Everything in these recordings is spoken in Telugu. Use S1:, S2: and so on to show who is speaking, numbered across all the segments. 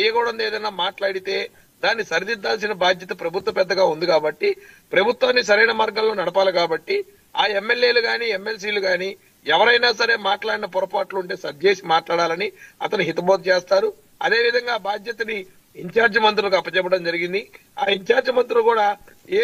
S1: చేయకూడదు ఏదైనా మాట్లాడితే దాన్ని సరిదిద్దాల్సిన బాధ్యత ప్రభుత్వ పెద్దగా ఉంది కాబట్టి ప్రభుత్వాన్ని సరైన మార్గంలో నడపాలి కాబట్టి ఆ ఎమ్మెల్యేలు గాని ఎమ్మెల్సీలు గాని ఎవరైనా సరే మాట్లాడిన పొరపాట్లు ఉంటే సరిచేసి మాట్లాడాలని అతను హితబోధ చేస్తారు. అదేవిధంగా ఆ బాధ్యతని ఇన్ఛార్జ్ మంత్రులకు అప్పచెప్పడం జరిగింది. ఆ ఇన్ఛార్జ్ మంత్రులు కూడా ఏ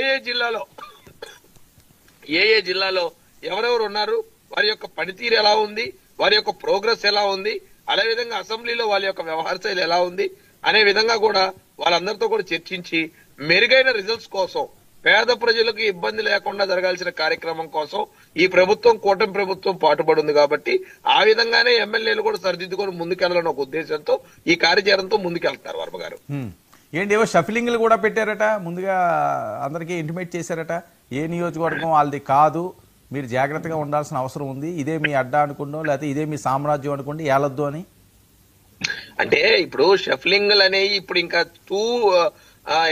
S1: ఏ జిల్లాలో ఎవరెవరు ఉన్నారు, వారి యొక్క పనితీరు ఎలా ఉంది, వారి యొక్క ప్రోగ్రెస్ ఎలా ఉంది, అదేవిధంగా అసెంబ్లీలో వాళ్ళ యొక్క వ్యవహార శైలి ఎలా ఉంది అనే విధంగా కూడా వాళ్ళందరితో కూడా చర్చించి మెరుగైన రిజల్ట్స్ కోసం పేద ప్రజలకు ఇబ్బంది లేకుండా జరగాల్సిన కార్యక్రమం కోసం ఈ ప్రభుత్వం కూటమి ప్రభుత్వం పాటుపడి ఉంది కాబట్టి ఆ విధంగానే ఎమ్మెల్యేలు కూడా సరిదిద్దుకొని ముందుకెళ్లాలని ఒక ఉద్దేశంతో ఈ కార్యాచరణతో ముందుకెళ్తారు వర్మ గారు.
S2: ఏంటి ఏవో షఫిలింగ్లు కూడా పెట్టారట, ముందుగా అందరికీ ఇంటిమేట్ చేశారట, ఏ నియోజకవర్గం వాళ్ళది కాదు, మీరు జాగ్రత్తగా ఉండాల్సిన అవసరం ఉంది, ఇదే మీ అడ్డా అనుకుంటో లేకపోతే ఇదే మీ సామ్రాజ్యం అనుకోండి ఏలొద్దు అని.
S1: అంటే ఇప్పుడు షఫ్లింగ్లు అనేవి ఇప్పుడు ఇంకా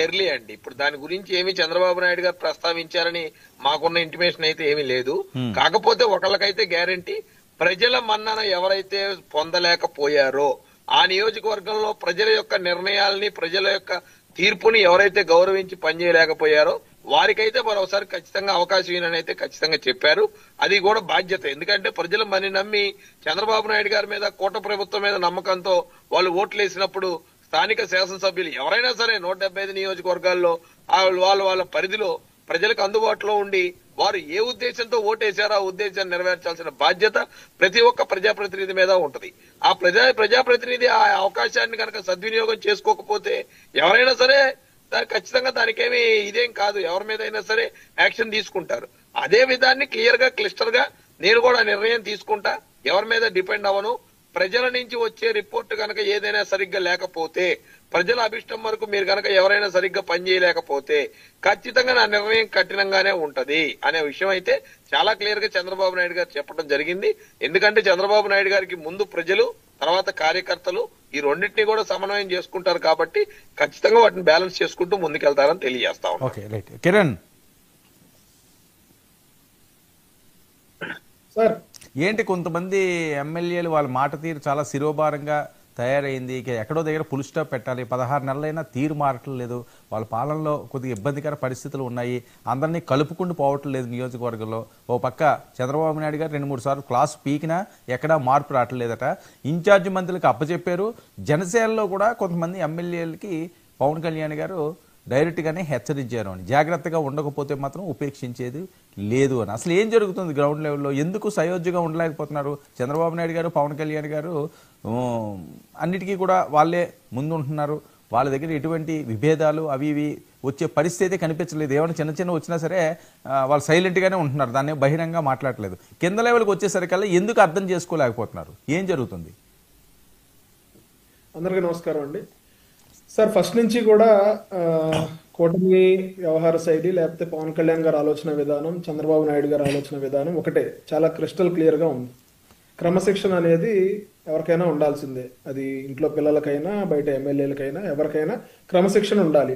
S1: ఎర్లీ అండి. ఇప్పుడు దాని గురించి ఏమి చంద్రబాబు నాయుడు గారు ప్రస్తావించారని మాకున్న ఇంటిమేషన్ అయితే ఏమీ లేదు. కాకపోతే ఒకళ్ళకైతే గ్యారంటీ, ప్రజల మన్నన ఎవరైతే పొందలేకపోయారో ఆ నియోజకవర్గంలో ప్రజల యొక్క నిర్ణయాల్ని ప్రజల యొక్క తీర్పుని ఎవరైతే గౌరవించి పనిచేయలేకపోయారో వారికైతే మరోసారి ఖచ్చితంగా అవకాశం అయితే ఖచ్చితంగా చెప్పారు. అది కూడా బాధ్యత. ఎందుకంటే ప్రజలు మని నమ్మి చంద్రబాబు నాయుడు గారి మీద కూటమి ప్రభుత్వం మీద నమ్మకంతో వాళ్ళు ఓట్లు వేసినప్పుడు స్థానిక శాసనసభ్యులు ఎవరైనా సరే 175 నియోజకవర్గాల్లో వాళ్ళ పరిధిలో ప్రజలకు అందుబాటులో ఉండి వారు ఏ ఉద్దేశంతో ఓటేశారో ఆ ఉద్దేశాన్ని నెరవేర్చాల్సిన బాధ్యత ప్రతి ఒక్క ప్రజాప్రతినిధి మీద ఉంటది. ఆ ప్రజాప్రతినిధి ఆ అవకాశాన్ని కనుక సద్వినియోగం చేసుకోకపోతే ఎవరైనా సరే ఖచ్చితంగా దానికేమి ఇదేం కాదు, ఎవరి మీద అయినా సరే యాక్షన్ తీసుకుంటారు. అదే విధాన్ని క్లియర్ గా క్లిస్టర్ గా నేను కూడా నిర్ణయం తీసుకుంటా, ఎవరి మీద డిపెండ్ అవ్వను. ప్రజల నుంచి వచ్చే రిపోర్ట్ కనుక ఏదైనా సరిగ్గా లేకపోతే, ప్రజల అభిష్టం వరకు మీరు కనుక ఎవరైనా సరిగ్గా పనిచేయలేకపోతే ఖచ్చితంగా నా నిర్ణయం కఠినంగానే ఉంటది అనే విషయం అయితే చాలా క్లియర్ గా చంద్రబాబు నాయుడు గారు చెప్పడం జరిగింది. ఎందుకంటే చంద్రబాబు నాయుడు గారికి ముందు ప్రజలు, తర్వాత కార్యకర్తలు ఈ రెండింటినీ కూడా సమన్వయం చేసుకుంటారు కాబట్టి ఖచ్చితంగా వాటిని బ్యాలెన్స్ చేసుకుంటూ ముందుకెళ్తారని తెలియజేస్తా ఉన్నాం.
S2: కిరణ్
S3: సార్,
S2: ఏంటి కొంతమంది ఎమ్మెల్యేలు వాళ్ళ మాట తీరు చాలా శిరోభారంగా తయారైంది, ఇక ఎక్కడో దగ్గర ఫుల్ స్టాప్ పెట్టాలి, 16 నెలలైనా తీరు మారటం లేదు, వాళ్ళ పాలనలో కొద్దిగా ఇబ్బందికర పరిస్థితులు ఉన్నాయి, అందరినీ కలుపుకుంటూ పోవటం లేదు నియోజకవర్గంలో. ఓ పక్క చంద్రబాబు నాయుడు గారు 2-3 సార్లు క్లాసు పీకినా ఎక్కడా మార్పు రావట్లేదట, ఇన్ఛార్జి మంత్రులకు అప్పచెప్పారు. జనసేనలో కూడా కొంతమంది ఎమ్మెల్యేలకి పవన్ కళ్యాణ్ గారు డైరెక్ట్గానే హెచ్చరించారు అని, జాగ్రత్తగా ఉండకపోతే మాత్రం ఉపేక్షించేది లేదు అని. అసలు ఏం జరుగుతుంది గ్రౌండ్ లెవెల్లో, ఎందుకు సయోధ్యగా ఉండలేకపోతున్నారు చంద్రబాబు నాయుడు గారు, పవన్ కళ్యాణ్ గారు? అన్నిటికీ కూడా వాళ్ళే ముందుంటున్నారు, వాళ్ళ దగ్గర ఎటువంటి విభేదాలు అవి ఇవి వచ్చే పరిస్థితి కనిపించలేదు. ఏమైనా చిన్న చిన్న వచ్చినా సరే వాళ్ళు సైలెంట్గానే ఉంటున్నారు, దాన్ని బహిరంగంగా మాట్లాడలేదు. కింద లెవెల్కి వచ్చేసరికల్లా ఎందుకు అర్థం చేసుకోలేకపోతున్నారు, ఏం జరుగుతుంది?
S3: అందరికీ నమస్కారం అండి. సార్, ఫస్ట్ నుంచి కూడా కూటమి వ్యవహార శైలి లేకపోతే పవన్ కళ్యాణ్ గారి ఆలోచన విధానం, చంద్రబాబు నాయుడు గారి ఆలోచన విధానం ఒకటే, చాలా క్రిస్టల్ క్లియర్ గా ఉంది. క్రమశిక్షణ అనేది ఎవరికైనా ఉండాల్సిందే. అది ఇంట్లో పిల్లలకైనా బయట ఎమ్మెల్యేలకైనా ఎవరికైనా క్రమశిక్షణ ఉండాలి.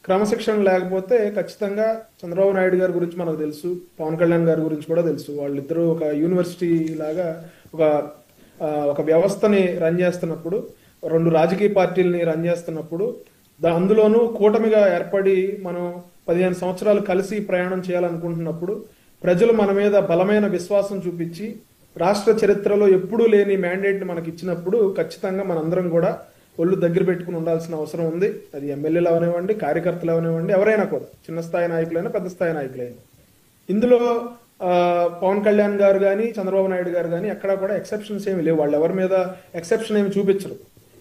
S3: క్రమశిక్షణ లేకపోతే ఖచ్చితంగా చంద్రబాబు నాయుడు గారి గురించి మనకు తెలుసు, పవన్ కళ్యాణ్ గారి గురించి కూడా తెలుసు. వాళ్ళిద్దరూ ఒక యూనివర్సిటీ లాగా ఒక వ్యవస్థని రన్ చేస్తున్నప్పుడు, 2 రాజకీయ పార్టీలని రన్ చేస్తున్నప్పుడు, అందులోనూ కూటమిగా ఏర్పడి మనం 15 సంవత్సరాలు కలిసి ప్రయాణం చేయాలనుకుంటున్నప్పుడు ప్రజలు మన మీద బలమైన విశ్వాసం చూపించి రాష్ట్ర చరిత్రలో ఎప్పుడూ లేని మ్యాండేట్ ని మనకి ఇచ్చినప్పుడు ఖచ్చితంగా మనందరం కూడా ఒళ్ళు దగ్గర పెట్టుకుని ఉండాల్సిన అవసరం ఉంది. అది ఎమ్మెల్యేలు అవనివ్వండి, కార్యకర్తలు అవనివ్వండి, ఎవరైనా కూడా, చిన్న స్థాయి నాయకులైనా పెద్ద స్థాయి నాయకులైనా. ఇందులో పవన్ కళ్యాణ్ గారు కానీ చంద్రబాబు నాయుడు గారు కానీ ఎక్కడా కూడా ఎక్సెప్షన్స్ ఏమి లేవు. వాళ్ళు ఎవరి మీద ఎక్సెప్షన్ ఏమి చూపించరు.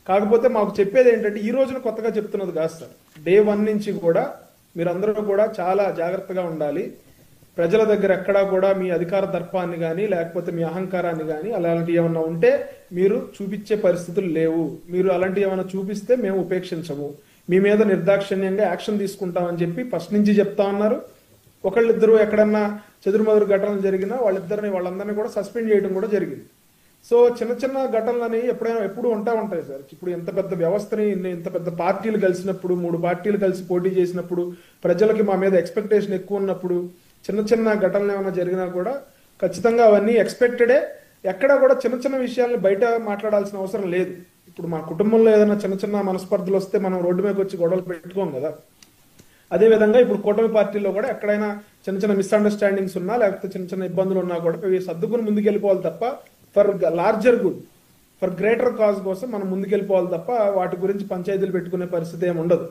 S3: కాకపోతే మాకు చెప్పేది ఏంటంటే, ఈ రోజున కొత్తగా చెప్తున్నది కాదు సార్, డే 1 నుంచి కూడా మీరందరూ కూడా చాలా జాగ్రత్తగా ఉండాలి. ప్రజల దగ్గర ఎక్కడా కూడా మీ అధికార దర్పాన్ని కానీ లేకపోతే మీ అహంకారాన్ని కానీ అలాంటివి ఏమన్నా ఉంటే మీరు చూపించే పరిస్థితులు లేవు. మీరు అలాంటివి ఏమైనా చూపిస్తే మేము ఉపేక్షించము, మీ మీద నిర్దాక్షిణ్యంగా యాక్షన్ తీసుకుంటామని చెప్పి ఫస్ట్ నుంచి చెప్తా ఉన్నారు. ఒకళ్ళిద్దరు ఎక్కడన్నా చెదురుమదురు ఘటనలు జరిగినా వాళ్ళందరినీ కూడా సస్పెండ్ చేయడం కూడా జరిగింది. సో చిన్న చిన్న ఘటనలని ఎప్పుడు ఉంటాయి సార్. ఇప్పుడు ఇంత పెద్ద వ్యవస్థని, ఇంత పెద్ద పార్టీలు కలిసినప్పుడు, 3 పార్టీలు కలిసి పోటీ చేసినప్పుడు, ప్రజలకి మా మీద ఎక్స్పెక్టేషన్ ఎక్కువ ఉన్నప్పుడు చిన్న చిన్న ఘటనలు ఏమైనా జరిగినా కూడా ఖచ్చితంగా అవన్నీ ఎక్స్పెక్టెడే. ఎక్కడా కూడా చిన్న చిన్న విషయాల్ని బయట మాట్లాడాల్సిన అవసరం లేదు. ఇప్పుడు మా కుటుంబంలో ఏదైనా చిన్న చిన్న మనస్పర్ధలు వస్తే మనం రోడ్డు మీదకి వచ్చి గొడవలు పెట్టుకోం కదా. అదే విధంగా ఇప్పుడు కూటమి పార్టీలో కూడా ఎక్కడైనా చిన్న చిన్న మిస్అండర్స్టాండింగ్స్ ఉన్నా లేకపోతే చిన్న చిన్న ఇబ్బందులు ఉన్నా కూడా ఇవి సర్దుకుని ముందుకెళ్ళిపోవాలి తప్ప for larger good, for greater cause కోసం మనం ముందుకెళ్ళిపోవాలి తప్ప వాటి గురించి పంచాయతీలు పెట్టుకునే పరిస్థితి ఏమి ఉండదు.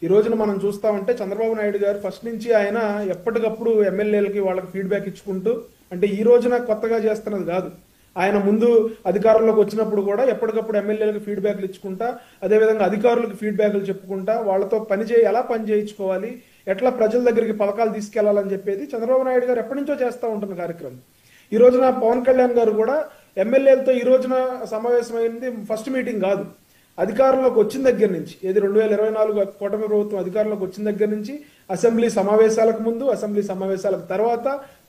S3: ఈ రోజున మనం చూస్తామంటే చంద్రబాబు నాయుడు గారు ఫస్ట్ నుంచి ఆయన ఎప్పటికప్పుడు ఎమ్మెల్యేలకి వాళ్ళకి ఫీడ్బ్యాక్ ఇచ్చుకుంటూ, అంటే ఈ రోజున కొత్తగా చేస్తున్నది కాదు, ఆయన ముందు అధికారంలోకి వచ్చినప్పుడు కూడా ఎప్పటికప్పుడు ఎమ్మెల్యేలకు ఫీడ్బ్యాక్లు ఇచ్చుకుంటా, అదేవిధంగా అధికారులకు ఫీడ్బ్యాక్లు చెప్పుకుంటా వాళ్ళతో ఎలా పని చేయించుకోవాలి, ఎట్లా ప్రజల దగ్గరికి పథకాలు తీసుకెళ్లాలని చెప్పేది చంద్రబాబు నాయుడు గారు ఎప్పటి నుంచో చేస్తూ ఉంటున్న కార్యక్రమం. ఈ రోజున పవన్ కళ్యాణ్ గారు కూడా ఎమ్మెల్యేలతో ఈ రోజున సమావేశమైంది ఫస్ట్ మీటింగ్ కాదు. అధికారంలోకి వచ్చిన దగ్గర నుంచి, ఏది 2024 కూటమి ప్రభుత్వం అధికారంలోకి వచ్చిన దగ్గర నుంచి అసెంబ్లీ సమావేశాలకు ముందు, అసెంబ్లీ సమావేశాలకు తర్వాత,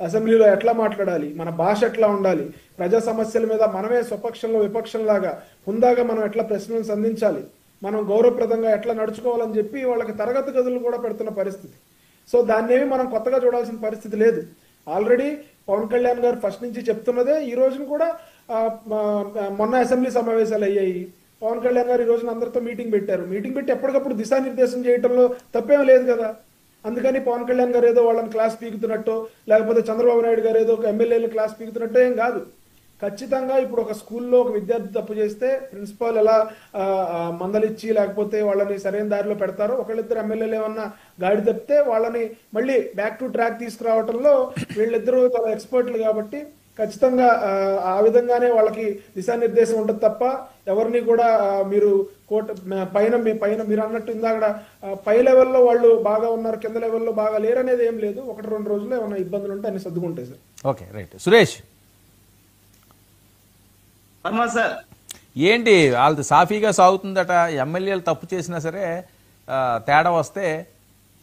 S3: అసెంబ్లీలో ఎట్లా మాట్లాడాలి, మన భాష ఎట్లా ఉండాలి, ప్రజా సమస్యల మీద మనమే స్వపక్షంలో విపక్షంలాగా హుందాగా మనం ఎట్లా ప్రశ్నలు సంధించాలి, మనం గౌరవప్రదంగా ఎట్లా నడుచుకోవాలని చెప్పి వాళ్ళకి తరగతి గదులు కూడా పెడుతున్న పరిస్థితి. సో దాన్నేమి మనం కొత్తగా చూడాల్సిన పరిస్థితి లేదు. ఆల్రెడీ పవన్ కళ్యాణ్ గారు ఫస్ట్ నుంచి చెప్తున్నదే. ఈ రోజున కూడా మొన్న అసెంబ్లీ సమావేశాలు అయ్యాయి. పవన్ కళ్యాణ్ గారు ఈ రోజున అందరితో మీటింగ్ పెట్టారు. మీటింగ్ పెట్టి ఎప్పటికప్పుడు దిశానిర్దేశం చేయడంలో తప్పేం లేదు కదా. అందుకని పవన్ కళ్యాణ్ గారు ఏదో వాళ్ళని క్లాస్ పీకుతున్నట్టు, లేకపోతే చంద్రబాబు నాయుడు గారు ఏదో ఒక ఎమ్మెల్యేలు క్లాస్ పీకుతున్నట్టు ఏం కాదు. ఖచ్చితంగా ఇప్పుడు ఒక స్కూల్లో ఒక విద్యార్థి తప్పు చేస్తే ప్రిన్సిపాల్ ఎలా మందలిచ్చి లేకపోతే వాళ్ళని సరైన దారిలో పెడతారో, ఒకళ్ళిద్దరు ఎమ్మెల్యేలు ఏమన్నా గాడి తప్పితే వాళ్ళని మళ్ళీ బ్యాక్ టు ట్రాక్ తీసుకురావడంలో వీళ్ళిద్దరూ చాలా ఎక్స్పర్ట్లు కాబట్టి ఖచ్చితంగా ఆ విధంగానే వాళ్ళకి దిశానిర్దేశం ఉంటుంది తప్ప ఎవరిని కూడా మీరు పైన మీరు అన్నట్టు ఇందాక పై లెవెల్లో వాళ్ళు బాగా ఉన్నారు, కింద లెవెల్లో బాగా లేరు అనేది ఏం లేదు. 1-2 రోజుల్లో ఏమైనా ఇబ్బందులు ఉంటే అన్ని సర్దుకుంటాయి sir.
S2: Okay, right. Suresh,
S4: sir
S2: ఏంటి వాళ్ళది సాఫీగా సాగుతుందట, ఎమ్మెల్యేలు తప్పు చేసినా సరే తేడా వస్తే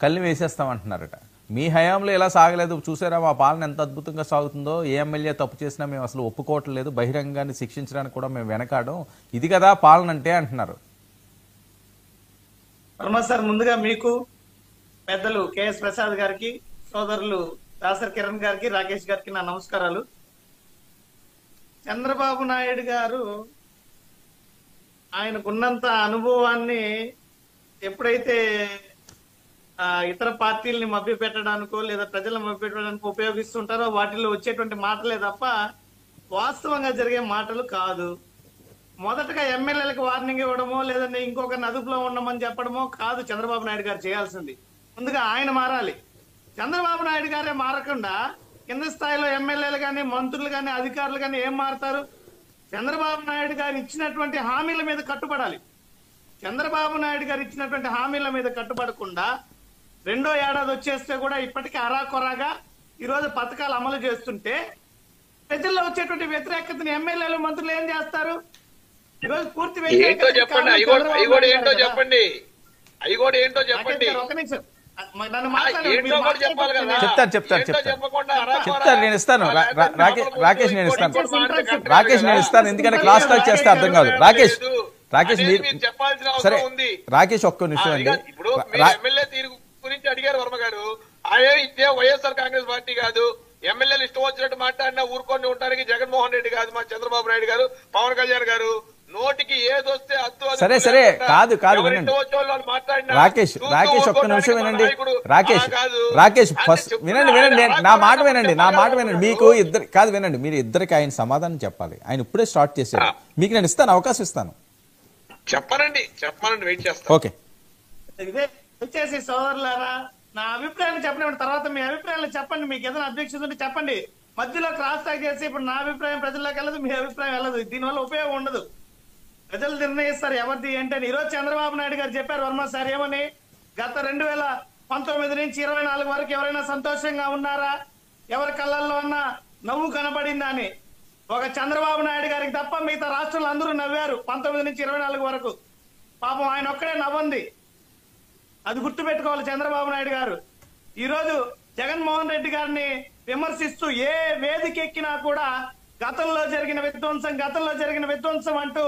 S2: కళ్ళు వేసేస్తామంటున్నారట. మీ హయాంలో ఎలా సాగలేదు చూసారా, మా పాలన ఎంత అద్భుతంగా సాగుతుందో, ఏ ఎమ్మెల్యే తప్పు చేసినా మేము అసలు ఒప్పుకోవట్లేదు, బహిరంగాన్ని శిక్షించడానికి కూడా మేము వెనకాడం, ఇది కదా పాలన అంటే అంటున్నారు.
S4: సార్ ముందుగా మీకు పెద్దలు కెఎస్ ప్రసాద్ గారికి, సోదరులు దాసర్ కిరణ్ గారికి, రాకేష్ గారికి నా నమస్కారాలు. చంద్రబాబు నాయుడు గారు ఆయనకున్నంత అనుభవాన్ని ఎప్పుడైతే ఇతర పార్టీల్ని మభ్య పెట్టడానికో లేదా ప్రజలను మభ్య పెట్టడానికి ఉపయోగిస్తుంటారో వాటిల్లో వచ్చేటువంటి మాటలే తప్ప వాస్తవంగా జరిగే మాటలు కాదు. మొదటగా ఎమ్మెల్యేలకు వార్నింగ్ ఇవ్వడమో లేదంటే ఇంకొకరిని అదుపులో ఉండమని చెప్పడమో కాదు చంద్రబాబు నాయుడు గారు చేయాల్సింది. ముందుగా ఆయన మారాలి. చంద్రబాబు నాయుడు గారే మారకుండా కింద స్థాయిలో ఎమ్మెల్యేలు కానీ, మంత్రులు కానీ, అధికారులు కానీ ఏం మారుతారు? చంద్రబాబు నాయుడు గారు ఇచ్చినటువంటి హామీల మీద కట్టుబడాలి. చంద్రబాబు నాయుడు గారు ఇచ్చినటువంటి హామీల మీద కట్టుబడకుండా రెండో ఏడాది వచ్చేస్తే కూడా ఇప్పటికీ అరాకొరాగా ఈరోజు పథకాలు అమలు చేస్తుంటే ప్రజల్లో వచ్చేటువంటి వ్యతిరేకతని ఎమ్మెల్యేలు, మంత్రులు ఏం చేస్తారు? ఈరోజు పూర్తి ఒక నిమిషం
S2: చెప్తాను నేను ఇస్తాను. రాకేష్ నేను ఇస్తాను ఎందుకంటే క్లాస్ స్టార్ట్ చేస్తే అర్థం కాదు. రాకేష్ మీరు సరే, రాకేష్ ఒక్క నిమిషం అండి.
S1: ఇప్పుడు ఎమ్మెల్యే తీరు గురించి అడిగారు వర్మ గారు. అదే ఇదే వైఎస్ఆర్ కాంగ్రెస్ పార్టీ కాదు. ఎమ్మెల్యేలు ఇష్టం వచ్చినట్టు మాట్లాడినా ఊరుకొని ఉంటానికి జగన్మోహన్ రెడ్డి కాదు, మా చంద్రబాబు నాయుడు గారు, పవన్ కళ్యాణ్ గారు. నోటికి ఏదొస్తే
S2: సరే కాదు వినండి. రాకేష్ ఒక్క నిమిషం వినండి. రాకేష్ ఫస్ట్ వినండి, నా మాట వినండి. మీకు ఇద్దరు కాదు వినండి, మీరు ఇద్దరికి ఆయన సమాధానం చెప్పాలి. ఆయన ఇప్పుడే స్టార్ట్ చేశారు, మీకు నేను ఇస్తాను, అవకాశం ఇస్తాను.
S1: చెప్పనండి వెయిట్ చేస్తాను.
S2: ఓకే,
S4: వచ్చేసి సోదరులారా, నా అభిప్రాయాన్ని చెప్పండి, తర్వాత మీ అభిప్రాయాలు చెప్పండి. మీకు ఏదైనా అధ్యక్షత ఉంటే చెప్పండి. మధ్యలో క్రాస్ టాక్ చేసి ఇప్పుడు నా అభిప్రాయం ప్రజల్లోకి వెళ్ళదు, మీ అభిప్రాయం వెళ్ళదు. దీనివల్ల ఉపయోగం ఉండదు. ప్రజలు నిర్ణయిస్తారు ఎవరిది ఏంటని. ఈరోజు చంద్రబాబు నాయుడు గారు చెప్పారు వర్మ సార్ ఏమని, గత 2019 నుంచి 24 వరకు ఎవరైనా సంతోషంగా ఉన్నారా, ఎవరి కళ్ళల్లో ఉన్న నవ్వు కనబడిందా అని. ఒక చంద్రబాబు నాయుడు గారికి తప్ప మిగతా రాష్ట్రంలో అందరూ నవ్వారు 19 నుంచి 24 వరకు. పాపం ఆయన ఒక్కడే నవ్వంది. అది గుర్తుపెట్టుకోవాలి చంద్రబాబు నాయుడు గారు. ఈరోజు జగన్మోహన్ రెడ్డి గారిని విమర్శిస్తూ ఏ వేదిక ఎక్కినా కూడా గతంలో జరిగిన విధ్వంసం అంటూ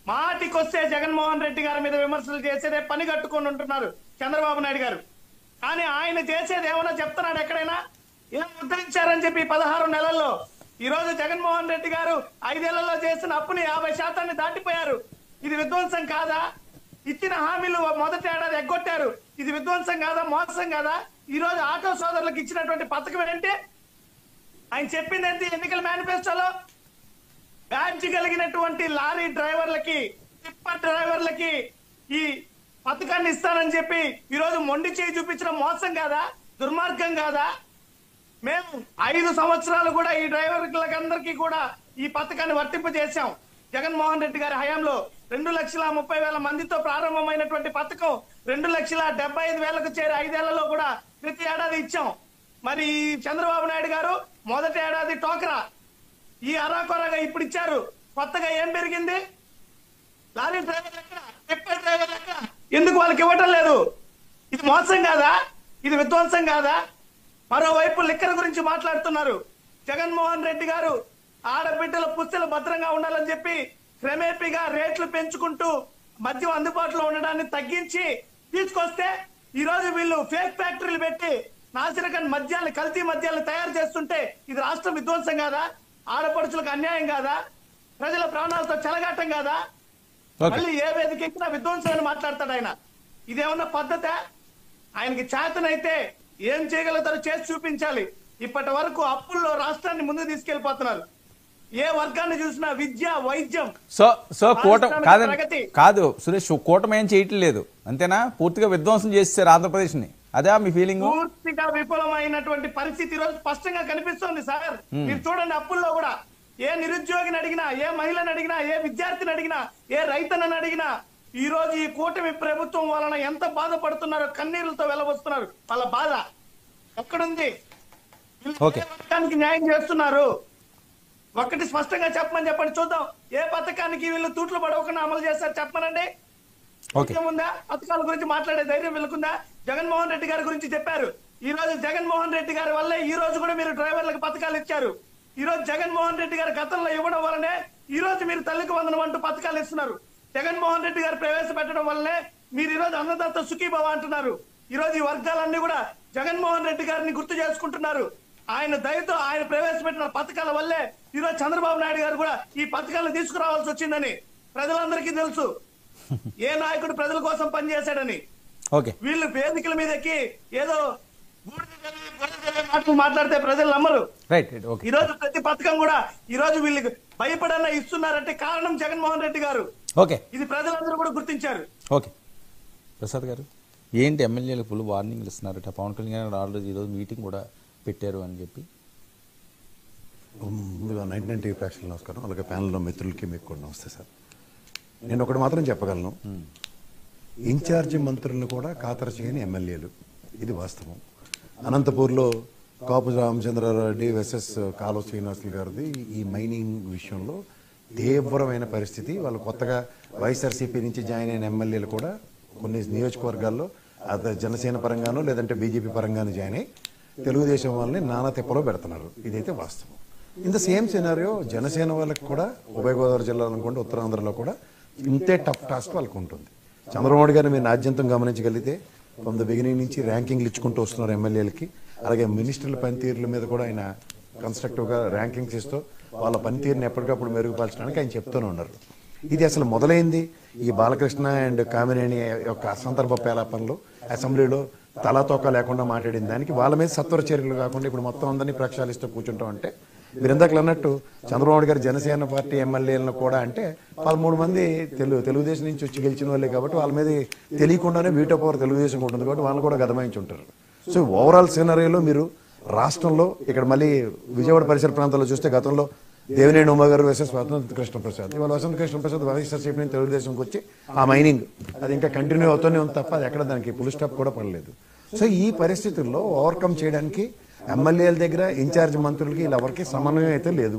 S4: మాటికొస్తే జగన్మోహన్ రెడ్డి గారి మీద విమర్శలు చేసేదే పని కట్టుకొని ఉంటున్నారు చంద్రబాబు నాయుడు గారు. కానీ ఆయన చేసేది ఏమన్నా చెప్తున్నాడు ఎక్కడైనా? ఏం ఉద్ధరించారని చెప్పి 16 నెలల్లో. ఈ రోజు జగన్మోహన్ రెడ్డి గారు 5 ఏళ్లలో చేసిన అప్పుని 50% దాటిపోయారు. ఇది విధ్వంసం కాదా? ఇచ్చిన హామీలు మొదటి ఏడాది ఎగ్గొట్టారు, ఇది విధ్వంసం కాదా, మోసం కాదా? ఈ రోజు ఆటో సోదరులకు ఇచ్చినటువంటి పథకం ఏంటి? ఆయన చెప్పింది ఏంటి ఎన్నికల మేనిఫెస్టోలో? బ్యాడ్జ్ కలిగినటువంటి లారీ డ్రైవర్లకి, టిప్పర్ డ్రైవర్లకి ఈ పథకాన్ని ఇస్తానని చెప్పి ఈ రోజు మొండి చేయి చూపించడం మోసం కాదా, దుర్మార్గం కాదా? మేము 5 సంవత్సరాలు కూడా ఈ డ్రైవర్లందరికీ కూడా ఈ పథకాన్ని వర్తింపజేశాం. జగన్మోహన్ రెడ్డి గారి హయాంలో 2,30,000 మందితో ప్రారంభమైనటువంటి పథకం 2,75,000కు చేరి 5 ఏళ్లలో కూడా ప్రతి ఏడాది ఇచ్చాం. మరి చంద్రబాబు నాయుడు గారు మొదటి ఏడాది టోకరా, ఈ అరాకొరగా ఇప్పుడు ఇచ్చారు. కొత్తగా ఏం పెరిగింది? లారీ డ్రైవర్లు ఎక్కడ, టిప్పర్ డ్రైవర్లు ఎక్కడ? ఎందుకు వాళ్ళకి ఇవ్వటం లేదు? ఇది మోసం కాదా? ఇది విధ్వంసం కాదా? మరోవైపు లిక్కర్ గురించి మాట్లాడుతున్నారు. జగన్మోహన్ రెడ్డి గారు ఆడబిడ్డల పుస్తలు భద్రంగా ఉండాలని చెప్పి క్రమేపీగా రేట్లు పెంచుకుంటూ మద్యం అందుబాటులో ఉండడాన్ని తగ్గించి తీసుకొస్తే ఈ రోజు వీళ్ళు ఫేక్ ఫ్యాక్టరీలు పెట్టి నాసిరకం మద్యాన్ని, కల్తీ మద్యాన్ని తయారు చేస్తుంటే ఇది రాష్ట్రం విధ్వంసం కాదా? ఆడపడుచులకు అన్యాయం కాదా? ప్రజల ప్రాణాలతో చెలగాటం కాదా? మళ్ళీ ఏ వేదిక ఎక్కినా విధ్వంసం అని మాట్లాడతాడు ఆయన. ఇదేమన్నా పద్ధతే? ఆయనకి చేతనైతే ఏం చేయగలుగుతారో చేసి చూపించాలి. ఇప్పటి వరకు అప్పుల్లో రాష్ట్రాన్ని ముందుకు తీసుకెళ్లిపోతున్నారు. ఏ వర్గాన్ని చూసినా విద్య, వైద్యం.
S2: సో కూటమి కాదు సురేష్, కూటమి ఏం చేయట్లేదు అంతేనా? పూర్తిగా విధ్వంసం చేస్తారు ఆంధ్రప్రదేశ్ ని, అదే మీ ఫీలింగ్?
S4: పూర్తిగా విఫలమైనటువంటి పరిస్థితి ఈ రోజు స్పష్టంగా కనిపిస్తోంది సార్. మీరు చూడండి, అప్పుల్లో కూడా ఏ నిరుద్యోగిని అడిగినా, ఏ మహిళను అడిగినా, ఏ విద్యార్థిని అడిగినా, ఏ రైతన్నని అడిగినా ఈ రోజు ఈ కూటమి ప్రభుత్వం వలన ఎంత బాధపడుతున్నారో కన్నీళ్లతో వెళ్లబోస్తున్నారు. వాళ్ళ బాధ ఎక్కడుంది? పథకానికి న్యాయం చేస్తున్నారు. ఒక్కటి స్పష్టంగా చెప్పండి చూద్దాం. ఏ పథకానికి వీళ్ళు తూట్లు పడవకుండా అమలు చేస్తారు చెప్పమనండి. ఉందా? పథకాల గురించి మాట్లాడే ధైర్యం వీళ్ళకుందా? జగన్మోహన్ రెడ్డి గారి గురించి చెప్పారు. ఈ రోజు జగన్మోహన్ రెడ్డి గారి వల్లే ఈ రోజు కూడా మీరు డ్రైవర్లకు పథకాలు ఇచ్చారు. ఈ రోజు జగన్మోహన్ రెడ్డి గారు గతంలో ఇవ్వడం వల్లనే ఈ రోజు మీరు తల్లికి వందనం అంటూ పథకాలు ఇస్తున్నారు. జగన్మోహన్ రెడ్డి గారు ప్రవేశపెట్టడం వల్లనే మీరు ఈ రోజు అన్నదాత సుఖీభవ అంటున్నారు. ఈ రోజు ఈ వర్గాలన్నీ కూడా జగన్మోహన్ రెడ్డి గారిని గుర్తు చేసుకుంటున్నారు. ఆయన దయతో ఆయన ప్రవేశపెట్టిన పథకాల వల్లే ఈ రోజు చంద్రబాబు నాయుడు గారు కూడా ఈ పథకాలను తీసుకురావాల్సి వచ్చిందని ప్రజలందరికీ తెలుసు. ఏ నాయకుడు ప్రజల కోసం పనిచేశాడని. వీళ్ళు వేదికల మీద ఎక్కి ఏదో మాటలు మాట్లాడితే ప్రజలు నమ్మరు. ఈ రోజు ప్రతి పథకం కూడా ఈ రోజు వీళ్ళకి భయపడన్నా ఇస్తున్నారంటే కారణం జగన్మోహన్ రెడ్డి గారు. ఇది ప్రజలందరూ కూడా గుర్తించారు.
S2: ఓకే ప్రసాద్ గారు, ఏంటి ఎమ్మెల్యేలు ఫుల్ వార్నింగ్లు ఇస్తున్నారట? పవన్ కళ్యాణ్ ఆల్రెడీ ఈ రోజు మీటింగ్ కూడా పెట్టారు అని చెప్పి.
S5: ముందుగా 99 టీవీ ప్రేక్షకులకు నమస్కారం, అలాగే ప్యానల్లో మిత్రులకి మీకు కూడా నమస్తే సార్. నేను ఒకటి మాత్రం చెప్పగలను, ఇన్ఛార్జి మంత్రులను కూడా ఖాతరు చేయని ఎమ్మెల్యేలు, ఇది వాస్తవం. అనంతపూర్లో కాపు రామచంద్రారెడ్డి వర్సెస్ కాలువ శ్రీనివాసులు గారిది ఈ మైనింగ్ విషయంలో తీవ్రమైన పరిస్థితి. వాళ్ళు కొత్తగా వైఎస్ఆర్సీపీ నుంచి జాయిన్ అయిన ఎమ్మెల్యేలు కూడా కొన్ని నియోజకవర్గాల్లో అది జనసేన పరంగానో లేదంటే బీజేపీ పరంగానో జాయిన్ అయ్యి తెలుగుదేశం వాళ్ళని నానా తిప్పలో పెడుతున్నారు. ఇదైతే వాస్తవం. In the same scenario Janasena వాళ్ళకి కూడా ఉభయ గోదావరి జిల్లాలో అనుకోండి, ఉత్తరాంధ్రలో కూడా ఇంతే టఫ్ టాస్క్ వాళ్ళకు ఉంటుంది. చంద్రబాబు గారిని మీరు నాద్యంతం గమనించగలిగితే ఫ్రమ్ ద బిగినింగ్ నుంచి ర్యాంకింగ్లు ఇచ్చుకుంటూ వస్తున్నారు ఎమ్మెల్యేలకి. అలాగే మినిస్టర్ల పనితీరుల మీద కూడా ఆయన కన్స్ట్రక్టివ్గా ర్యాంకింగ్స్ ఇస్తూ వాళ్ళ పనితీరుని ఎప్పటికప్పుడు మెరుగుపరచడానికి ఆయన చెప్తూనే ఉన్నారు. ఇది అసలు మొదలైంది ఈ బాలకృష్ణ అండ్ కామినేని యొక్క అసందర్భ పేలాపనలు. అసెంబ్లీలో తలాతోక లేకుండా మాట్లాడిన దానికి వాళ్ళ మీద సత్వర చర్యలు కాకుండా ఇప్పుడు మొత్తం అందరినీ ప్రక్షాళిస్తూ కూర్చుంటాం అంటే, మీరు ఇందాకలు అన్నట్టు చంద్రబాబు గారు జనసేన పార్టీ ఎమ్మెల్యేలను కూడా అంటే 13 మంది తెలుగుదేశం నుంచి వచ్చి గెలిచిన వాళ్ళే కాబట్టి వాళ్ళ మీద తెలియకుండానే వీటో పవర్ తెలుగుదేశం ఉంటుంది కాబట్టి వాళ్ళు కూడా గదమాయించి ఉంటారు. సో ఓవరాల్ సినారియోలో మీరు రాష్ట్రంలో ఇక్కడ మళ్ళీ విజయవాడ పరిసర ప్రాంతాల్లో చూస్తే గతంలో దేవినేని ఉమా గారు వర్సెస్ వసంత కృష్ణప్రసాద్, ఇవాళ వసంత కృష్ణప్రసాద్ వైఎస్ఆర్సీపీ నుంచి తెలుగుదేశంకి వచ్చి ఆ మైనింగ్ అది ఇంకా కంటిన్యూ అవుతూనే ఉంది తప్ప అది ఎక్కడ దానికి ఫుల్ స్టాప్ కూడా పడలేదు. సో ఈ పరిస్థితుల్లో ఓవర్కమ్ చేయడానికి ఎమ్మెల్యేల దగ్గర ఇన్ఛార్జ్ మంత్రులకి ఎవరికి సమన్వయం అయితే లేదు.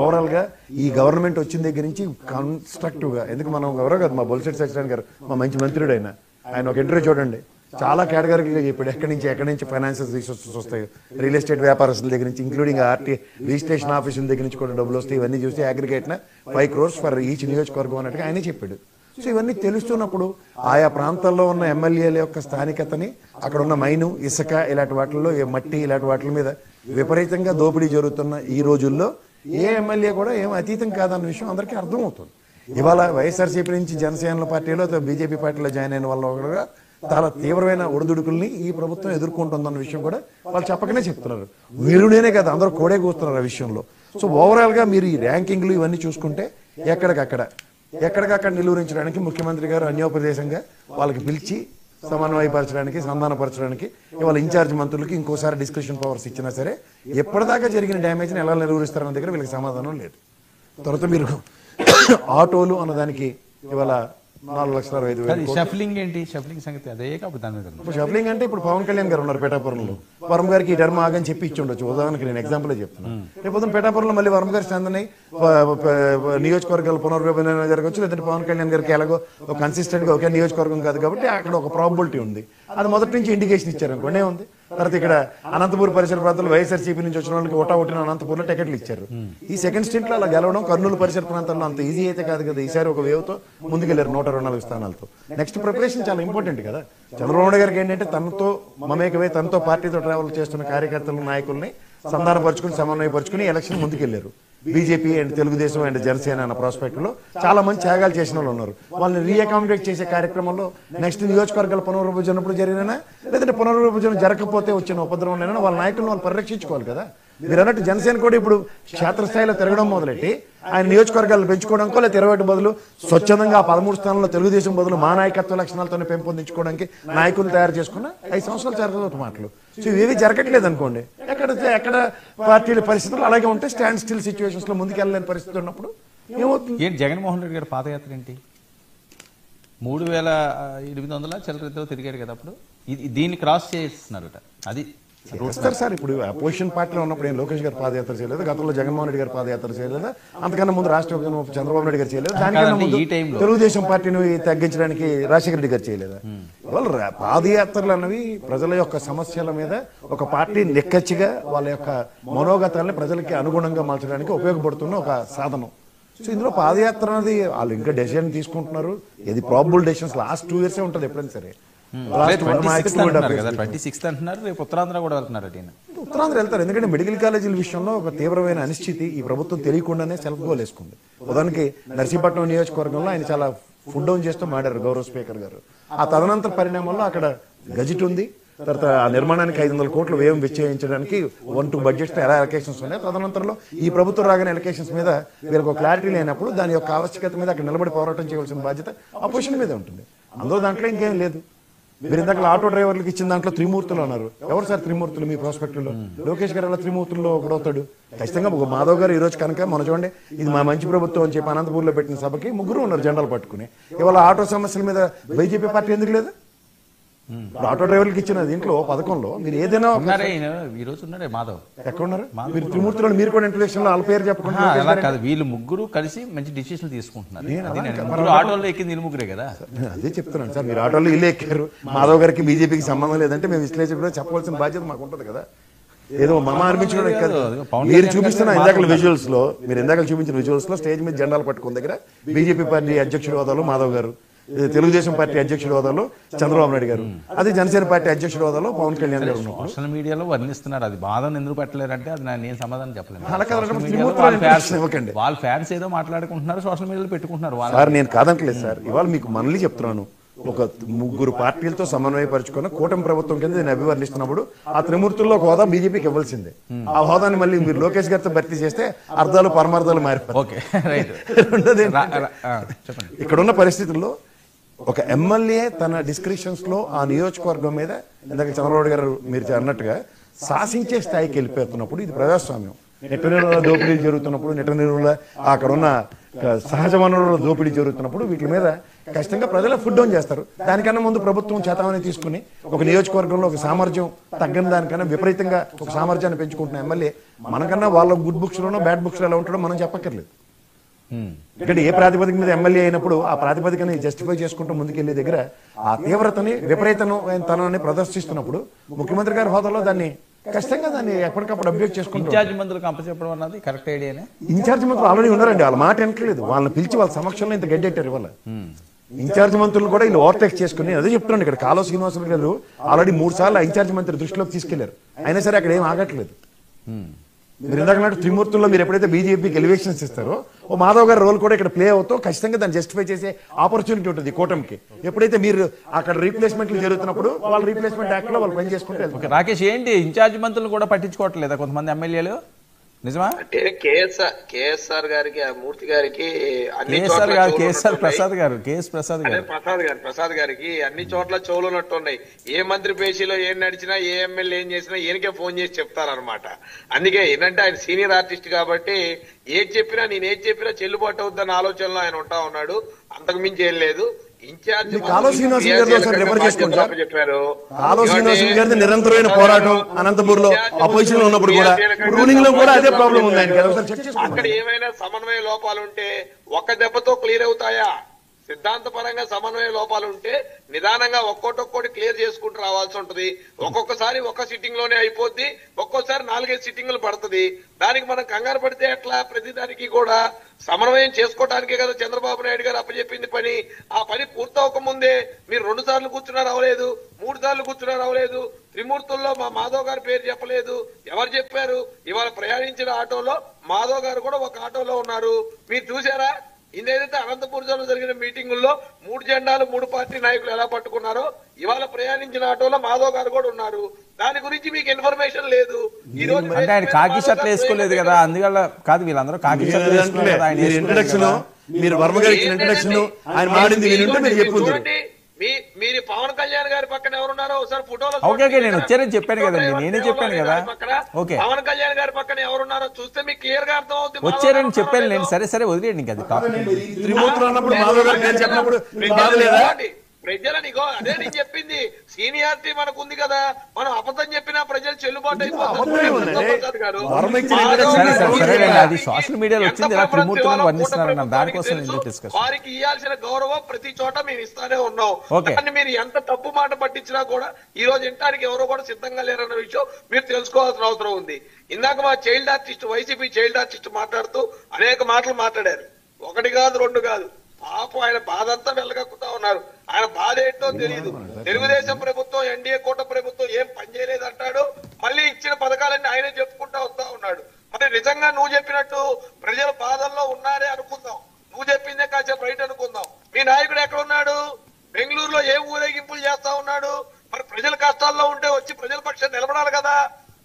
S5: ఓవరాల్గా ఈ గవర్నమెంట్ వచ్చిన దగ్గర నుంచి కన్స్ట్రక్టివ్గా, ఎందుకు మనం ఎవరో కాదు మా బొలిశెట్టి సత్యనారాయణ గారు మా మంచి మంత్రుడు ఆయన ఒక ఇంటర్వ్యూ చూడండి, చాలా కేటగిరీగా చెప్పాడు. ఎక్కడి నుంచి ఫైనాన్షియల్ రిసోర్సెస్ వస్తాయి, రియల్ ఎస్టేట్ వ్యాపారస్తుల దగ్గర నుంచి ఇంక్లూడింగ్ ఆర్టీ రిజిస్ట్రేషన్ ఆఫీసుల దగ్గర నుంచి కూడా డబ్బులు వస్తాయి. ఇవన్నీ చూస్తే అగ్రిగేట్న 5 crores ఫర్ ఈచ్ నియోజకవర్గం అన్నట్టుగా ఆయనే చెప్పాడు. సో ఇవన్నీ తెలుస్తున్నప్పుడు ఆయా ప్రాంతాల్లో ఉన్న ఎమ్మెల్యేల యొక్క స్థానికతని, అక్కడ ఉన్న మైను, ఇసుక, ఇలాంటి వాటిల్లో మట్టి, ఇలాంటి వాటి మీద విపరీతంగా దోపిడీ జరుగుతున్న ఈ రోజుల్లో ఏ ఎమ్మెల్యే కూడా ఏం అతీతం కాదన్న విషయం అందరికీ అర్థమవుతుంది. ఇవాళ వైఎస్ఆర్సీపీ నుంచి జనసేన పార్టీలో బీజేపీ పార్టీలో జాయిన్ అయిన వాళ్ళు కూడా చాలా తీవ్రమైన ఒడిదుడుకుల్ని ఈ ప్రభుత్వం ఎదుర్కొంటుందన్న విషయం కూడా వాళ్ళు చెప్పకనే చెప్తున్నారు. మీరు నేనే కదా, అందరూ కోడే కూస్తున్నారు ఆ విషయంలో. సో ఓవరాల్ గా మీరు ఈ ర్యాంకింగ్లు ఇవన్నీ చూసుకుంటే ఎక్కడికక్కడ నిలువరించడానికి ముఖ్యమంత్రి గారు అన్యోపదేశంగా వాళ్ళకి పిలిచి సమన్వయపరచడానికి, సంధానపరచడానికి ఇవాళ ఇన్ఛార్జ్ మంత్రులకి ఇంకోసారి డిస్కషన్ పవర్స్ ఇచ్చినా సరే ఎప్పటిదాకా జరిగిన డ్యామేజ్ని ఎలా నిలువరిస్తారన్న దగ్గర వీళ్ళకి సమాధానం లేదు. తర్వాత మీరు ఆటోలు అన్నదానికి ఇవాళ 4,65,000.
S2: షఫ్లింగ్ ఏంటి? షఫ్లింగ్ సంగతి అదే కాబట్టి దాని మీద
S5: ఇప్పుడు షఫ్లింగ్ అంటే ఇప్పుడు పవన్ కళ్యాణ్ గారు ఉన్నారు పిఠాపురంలో. వరం గారికి ఈ టర్మ్ ఆగని చెప్పి ఇచ్చి ఉండొచ్చు. ఉదాహరణకి నేను ఎగ్జాంపుల్ చెప్తున్నాను. రేపు పిఠాపురంలో మళ్ళీ వరం గారి చందని నియోజకవర్గాలు పునర్విభజన జరగవచ్చు, లేదంటే పవన్ కళ్యాణ్ గారికి ఎలాగో ఒక కన్సిస్టెంట్ గా ఒకే నియోజకవర్గం కాదు కాబట్టి అక్కడ ఒక ప్రాబిలిటీ ఉంది. అది మొదటి నుంచి ఇండికేషన్ ఇచ్చారు అనుకోండి, ఏముంది. తర్వాత ఇక్కడ అనంతపూర్ పరిసర ప్రాంతాల్లో వైఎస్ఆర్సీపీ నుంచి వచ్చిన వాళ్ళకి ఓటా అనంతపూర్లో టికెట్లు ఇచ్చారు. ఈ సెకండ్ స్టేట్ లో అలా గెలవడం కర్నూలు పరిసర ప్రాంతాల్లో అంత ఈజీ అయితే కాదు కదా. ఈసారి ఒక వేవ్ తో ముందుకెళ్లారు 124 స్థానాలతో. నెక్స్ట్ ప్రిపరేషన్ చాలా ఇంపార్టెంట్ కదా. చంద్రబాబు నాయుడు గారికి ఏంటంటే తనతో మమేకమై తనతో పార్టీతో ట్రావెల్ చేస్తున్న కార్యకర్తలు, నాయకుల్ని సంధానపరుచుకుని సమన్వయపరుచుకుని ఎలక్షన్ ముందుకెళ్లారు. BJP and Telugu Desam and Janasena అన్న ప్రాస్పెక్ట్ లో చాలా మంది త్యాగాలు చేసిన వాళ్ళు ఉన్నారు. వాళ్ళని రీఅకామిడేట్ చేసే కార్యక్రమంలో నెక్స్ట్ నియోజకవర్గాల పునర్విభజనప్పుడు జరిగినా, లేదంటే పునర్విభజన జరగకపోతే వచ్చిన ఉపద్రవంలో వాళ్ళ నాయకులను వాళ్ళు పరిరక్షించుకోవాలి కదా. మీరు అన్నట్టు జనసేన కూడా ఇప్పుడు క్షేత్రస్థాయిలో తిరగడం మొదలెట్టి ఆయన నియోజకవర్గాలు పెంచుకోవడానికో, లేదా 20 బదులు స్వచ్ఛందంగా 13 స్థానంలో తెలుగుదేశం బదులు మా నాయకత్వ లక్షణాలతోనే పెంపొందించుకోవడానికి నాయకులు తయారు చేసుకున్న 5 సంవత్సరాలు జరగదు మాటలు. సో ఇవేవి జరగట్లేదు అనుకోండి. ఎక్కడ పార్టీల పరిస్థితులు అలాగే ఉంటే స్టాండ్ స్టిల్ సిచ్యువేషన్స్ లో ముందుకెళ్ళలేని పరిస్థితి ఉన్నప్పుడు ఏమవుతుంది?
S2: ఏంటి జగన్మోహన్ రెడ్డి గారి పాదయాత్ర ఏంటి? 3,800 చిల్లరతో తిరిగారు కదా అప్పుడు. దీన్ని క్రాస్ చేస్తున్నారట. అది
S5: వస్తారు సార్. ఇప్పుడు అపోజిషన్ పార్టీలో ఉన్నప్పుడు ఏం లోకేష్ గారు పాదయాత్ర చేయలేదు, గతంలో జగన్మోహన్ రెడ్డి గారు పాదయాత్ర చేయలేదు, అంతకన్నా ముందు రాష్ట్ర చంద్రబాబు నాయుడు గారు చేయలేదు, దానికన్నా ముందు తెలుగుదేశం పార్టీని తగ్గించడానికి రాజశేఖర రెడ్డి గారు చేయలేదా? ఇవాళ పాదయాత్రలు అన్నవి ప్రజల యొక్క సమస్యల మీద ఒక పార్టీ నిక్కచ్చిగా వాళ్ళ యొక్క మనోగతాలని ప్రజలకి అనుగుణంగా మార్చడానికి ఉపయోగపడుతున్న ఒక సాధనం. సో ఇందులో పాదయాత్ర అనేది వాళ్ళు ఇంకా డెసిషన్ తీసుకుంటున్నారు. ఇది ప్రాబబుల్ డెసిషన్స్ లాస్ట్ 2 years ఉంటుంది ఎప్పుడైనా సరే.
S2: 26th అంటున్నారు. రేపు ఉత్తరాంధ్ర కూడా వెళ్తున్నారు.
S5: ఉత్తరాంధ్ర వెళ్తారు. ఎందుకంటే మెడికల్ కాలేజీల విషయంలో ఒక తీవ్రమైన అనిశ్చితి ఈ ప్రభుత్వం తెలియకుండానే సెల్ఫ్ గోల్ వేసుకుంది. ఉదాహరణకి నర్సీపట్నం నియోజకవర్గంలో ఆయన చాలా ఫుడ్ డౌన్ చేస్తూ మాడారు గౌరవ స్పీకర్ గారు. ఆ తదనంతర పరిణామంలో అక్కడ గజెట్ ఉంది. తర్వాత ఆ నిర్మాణానికి 500 కోట్లు వ్యయం వెచ్చించడానికి 1-2 బడ్జెట్స్ ఎలా ఎలకేషన్స్ ఉన్నాయి. తదనంతరంలో ఈ ప్రభుత్వం రాగానే ఎలకేషన్స్ మీద వీళ్ళకి ఒక క్లారిటీ లేనప్పుడు దాని యొక్క ఆవశ్యకత మీద అక్కడ నిలబడి పోరాటం చేయవలసిన బాధ్యత అపోజిషన్ మీద ఉంటుంది. అందులో దాంట్లో ఇంకేం లేదు. మీరు ఇందాక ఆటో డ్రైవర్లకు ఇచ్చిన దాంట్లో త్రిమూర్తులు అన్నారు. ఎవరు సార్ త్రిమూర్తులు మీ ప్రాస్పెక్టులో? లోకేష్ గారు ఎలా త్రిమూర్తుల్లో ఒకడవుతాడు? ఖచ్చితంగా ఒక మాధవ్ గారు ఈ రోజు కనుక మన చూడండి, ఇది మా మంచి ప్రభుత్వం అని చెప్పి అనంతపూర్లో పెట్టిన సభకి 3 ఉన్నారు జెండాలు పట్టుకుని. ఇవాళ ఆటో సమస్యల మీద బీజేపీ పార్టీ ఎందుకు లేదు? ఆటో డ్రైవర్లకు ఇచ్చిన దీంట్లో పథకంలో మీరు ఏదైనా
S2: ఈ రోజు ఉన్నారే మాధవ్
S5: ఎక్కడున్నారు? మీరు త్రిమూర్తులు మీరు కూడా ఇంటర్వ్యూషన్ లో వాళ్ళ పేరు చెప్పకుండా
S2: వీళ్ళు 3 కలిసి మంచి డిసిషన్ తీసుకుంటున్నారు. ఆటోలో ఎక్కింది వీళ్ళు 3 కదా.
S5: అదే చెప్తున్నాను సార్. మీరు ఆటోలో ఇల్లు ఎక్కారు. మాధవ్ గారికి బీజేపీకి సంబంధం లేదంటే మేము విశ్లేషకుడు చెప్పవలసిన బాధ్యత మాకు ఉంటుంది కదా. ఏదో మమ అనిపించడం కాదు. మీరు చూపిస్తున్న ఇందాక విజువల్స్ లో, మీరు ఇందాక చూపించిన విజువల్స్ లో స్టేజ్ మీద జెండాలు పట్టుకున్న దగ్గర బీజేపీ పార్టీ అధ్యక్షుడి హోదాలో మాధవ్ గారు, తెలుగుదేశం పార్టీ అధ్యక్షుడి హోదాలో చంద్రబాబు నాయుడు గారు, అది జనసేన పార్టీ అధ్యక్షుడి హోదాలో పవన్ కళ్యాణ్ గారు.
S2: సోషల్ మీడియాలో వర్ణిస్తున్నారు. అది బాధను ఎందుకు పెట్టలేరంటే అది నేను సమాధానం చెప్పలేదు. వాళ్ళ ఫ్యాన్స్ ఏదో మాట్లాడుకుంటున్నారు, సోషల్ మీడియాలో పెట్టుకుంటున్నారు.
S5: సార్ నేను కాదంటలేదు సార్. ఇవాళ మీకు మళ్ళీ చెప్తున్నాను, ఒక 3 పార్టీలతో సమన్వయపరుచుకున్న కూటమి ప్రభుత్వం కింద నేను అభివర్ణిస్తున్నప్పుడు ఆ త్రిమూర్తుల్లో ఒక హోదా బీజేపీకి ఇవ్వాల్సిందే. ఆ హోదాని మళ్ళీ మీరు లోకేష్ గారితో భర్తీ చేస్తే అర్థాలు పరమార్థాలు మారిపోతాయి. ఇక్కడున్న పరిస్థితుల్లో ఒక ఎమ్మెల్యే తన డిస్క్రిప్షన్స్ లో ఆ నియోజకవర్గం మీద ఇందాక చంద్రబాబు గారు మీరు అన్నట్టుగా శాసించే స్థాయికి వెళ్ళిపోతున్నప్పుడు ఇది ప్రజాస్వామ్యం. నెట్ట నిరుల దోపిడీ జరుగుతున్నప్పుడు, నెట్ట నిరుల అక్కడ ఉన్న సహజ వనరుల దోపిడీ జరుగుతున్నప్పుడు వీటి మీద ఖచ్చితంగా ప్రజలు ఫుడ్ డౌన్ చేస్తారు. దానికన్నా ముందు ప్రభుత్వం చేతామని తీసుకుని ఒక నియోజకవర్గంలో ఒక సామర్థ్యం తగ్గిన దానికన్నా విపరీతంగా ఒక సామర్థ్యాన్ని పెంచుకుంటున్న ఎమ్మెల్యే మనకన్నా వాళ్ళ గుడ్ బుక్స్ లోనో బ్యాడ్ బుక్స్ లో ఎలా ఉంటాడో మనం చెప్పక్కర్లేదు. ఎందుకంటే ఏ ప్రాతిపదిక మీద ఎమ్మెల్యే అయినప్పుడు ఆ ప్రాతిపదికని జస్టిఫై చేసుకుంటూ ముందుకెళ్లే దగ్గర ఆ తీవ్రతని విపరీతనాన్ని ప్రదర్శిస్తున్నప్పుడు ముఖ్యమంత్రి గారి హోదాలో దాన్ని ఖచ్చితంగా దాన్ని ఎప్పటికప్పుడు అప్డేట్ చేసుకుంటారు.
S2: ఇన్ఛార్జ్ మంత్రులకు అప్పచెప్పడం అన్నది కరెక్ట్ ఐడియానే.
S5: ఇన్ఛార్జ్ మంత్రులు ఆల్రెడీ ఉన్నారండి. వాళ్ళ మాట వెనకలేదు. వాళ్ళని పిలిచి వాళ్ళ సమక్షంలో ఇంత గడ్డెట్టారు. ఇవాళ ఇన్ఛార్జ్ మంత్రులు కూడా వీళ్ళు ఓవర్టేక్ చేసుకుని అదే చెప్తున్నాను. ఇక్కడ కాలువ శ్రీనివాసరావు గారు ఆల్రెడీ 3 సార్లు ఇన్ఛార్జ్ మంత్రి దృష్టిలోకి తీసుకెళ్లారు. అయినా సరే అక్కడ ఏం ఆగట్లేదు. మీరు ఇందాక త్రిమూర్తుల్లో మీరు ఎప్పుడైతే బీజేపీకి ఎలివేషన్స్ ఇస్తారో ఓ మాధవ్ గారి రోల్ కూడా ఇక్కడ ప్లే అవుతూ ఖచ్చితంగా దాన్ని జస్టిఫై చేసే ఆపర్చునిటీ ఉంటుంది ఈ కూటమికి. ఎప్పుడైతే మీరు అక్కడ రీప్లేస్మెంట్లు జరుగుతున్నప్పుడు వాళ్ళు రీప్లేస్మెంట్ యాక్ట్ లో వాళ్ళు పని చేసుకుంటే వెళ్తారు.
S2: ఓకే, రాకేష్ ఏంటి ఇన్ఛార్జ్ మంత్రులు కూడా పట్టించుకోవట్లేదా కొంతమంది ఎమ్మెల్యేలు? నిజమా?
S1: అంటే కేఎస్ఆర్ గారికి, ఆ మూర్తి గారికి అన్ని
S2: కేఎస్ఆర్
S1: చోట్ల
S2: గారు,
S1: చెవులు
S2: కేఎస్ఆర్
S1: ఉన్నట్టున్నాయి.
S2: ప్రసాద్ గారు, కేఎస్ ప్రసాద్
S1: అదే
S2: గారు,
S1: ప్రసాద్ గారికి అన్ని చోట్ల చెవులు ఉన్నట్టున్నాయి. ఏ మంత్రి పేషీలో ఏం నడిచినా, ఏ ఎమ్మెల్యే ఏం చేసినా ఈయనకే ఫోన్ చేసి చెప్తారనమాట. అందుకే ఏంటంటే ఆయన సీనియర్ ఆర్టిస్ట్ కాబట్టి ఏది చెప్పినా, నేను ఏది చెప్పినా చెల్లుబాటు అవుద్దన్న ఆలోచనలో ఆయన ఉంటా ఉన్నాడు. అంతకు మించి ఏం లేదు. ఇన్ఛార్జ్
S5: కాలువ శ్రీనివాస్ గారితో ఒకసారి రిఫర్ చేసుకోండి సార్.
S1: చెప్పారు.
S5: కాలువ శ్రీనివాస్ గారిది నిరంతరమైన పోరాటం అనంతపురం లో అపోజిషన్ లో ఉన్నప్పుడు కూడా రూలింగ్ లో కూడా అదే ప్రాబ్లం ఉంది ఆయనకి. ఒకసారి చెక్ చేసుకోండి.
S1: అక్కడ ఏమైనా సమన్వయ లోపాలుంటే ఒక్క దెబ్బతో క్లియర్ అవుతాయా? సిద్ధాంతపరంగా సమన్వయ లోపాలు ఉంటే నిదానంగా ఒక్కోటి క్లియర్ చేసుకుంటూ రావాల్సి ఉంటది. ఒక్కొక్కసారి ఒక్క సిట్టింగ్ లోనే అయిపోద్ది, ఒక్కోసారి 4-5 సిట్టింగ్లు పడుతుంది. దానికి మనం కంగారు పడితే ఎట్లా? ప్రతిదానికి కూడా సమన్వయం చేసుకోవడానికే కదా చంద్రబాబు నాయుడు గారు అప్పచెప్పింది పని. ఆ పని పూర్తవక ముందే మీరు 2 సార్లు కూర్చున్నారు అవ్వలేదు, 3 సార్లు కూర్చున్నారు అవ్వలేదు. త్రిమూర్తుల్లో మా మాధవ్ గారి పేరు చెప్పలేదు. ఎవరు చెప్పారు? ఇవాళ ప్రయాణించిన ఆటోలో మాధవ్ గారు కూడా ఒక ఆటోలో ఉన్నారు. మీరు చూసారా? ఇదేదైతే అనంతపురంలో జరిగిన మీటింగుల్లో 3 జెండాలు 3 పార్టీ నాయకులు ఎలా పట్టుకున్నారో ఇవాళ ప్రయాణించిన ఆటోలో మాధవ్ గారు కూడా ఉన్నారు. దాని గురించి మీకు ఇన్ఫర్మేషన్ లేదు. ఈ రోజు
S2: అంటే ఆయన కాకి షర్ట్లు వేసుకోలేదు కదా, అందువల్ల కాదు. వీళ్ళందరూ కాకి షర్ట్లు వేసుకున్నారు కదా, ఆయన
S5: ఇంట్రడక్షన్ మీరు వర్మ గారికి ఇంట్రడక్షన్ ఆయన మాడింది వినుంటే మీరు చెప్పుంటారు.
S1: మీరు పవన్ కళ్యాణ్ గారి పక్కన ఎవరున్నారో ఒకసారి ఫోటోలో
S2: ఓకే, నేను వచ్చారని చెప్పాను కదండి, నేనే చెప్పాను కదా. ఓకే,
S1: పవన్ కళ్యాణ్ గారి పక్కన ఎవరున్నారో చూస్తే మీకు క్లియర్ గా అర్థం అవుతుంది.
S2: వచ్చారని చెప్పాను నేను. సరే వదిలేండి, ఇంకా అది టాపిక్.
S5: త్రిమూర్తులు అన్నప్పుడు మాధవ్ గారు నేను చెప్పినప్పుడు బాధలేదా?
S1: ప్రజలని అదే నేను చెప్పింది. సీనియారిటీ మనకు ఉంది కదా, మనం అబద్ధం చెప్పినా ప్రజలు చెల్లుబాటు
S2: అది సోషల్ మీడియాలో వచ్చింది, ఇలా త్రిమూర్తులను వర్ణిస్తున్నారు. దానికోసం డిస్కస్.
S1: వారికి ఇవ్వాల్సిన గౌరవం ప్రతి చోట మేము ఇస్తానే ఉన్నాం. కానీ మీరు ఎంత తప్పు మాట పట్టించినా కూడా ఈ రోజు వినడానికి ఎవరో కూడా సిద్ధంగా లేరన్న విషయం మీరు తెలుసుకోవాల్సిన అవసరం ఉంది. ఇందాక మా child artist, YCP child artist మాట్లాడుతూ అనేక మాటలు మాట్లాడారు. 1 కాదు 2 కాదు. పాపం ఆయన బాధ అంతా వెళ్ళగక్కుతా ఉన్నారు. ఆయన బాధ ఏంటో తెలియదు. తెలుగుదేశం ప్రభుత్వం, ఎన్డీఏ కూటమి ప్రభుత్వం ఏం పనిచేయలేదు అంటాడు. మళ్ళీ ఇచ్చిన పథకాలన్నీ ఆయనే చెప్పుకుంటా వస్తా ఉన్నాడు. మరి నిజంగా నువ్వు చెప్పినట్టు ప్రజల బాధల్లో ఉన్నారే అనుకుందాం. నువ్వు చెప్పిందే కాసేపు రైట్ అనుకుందాం. మీ నాయకుడు ఎక్కడ ఉన్నాడు? బెంగళూరులో ఏ ఊరేగింపులు చేస్తా ఉన్నాడు? మరి ప్రజల కష్టాల్లో ఉంటే వచ్చి ప్రజల పక్షం నిలబడాలి కదా.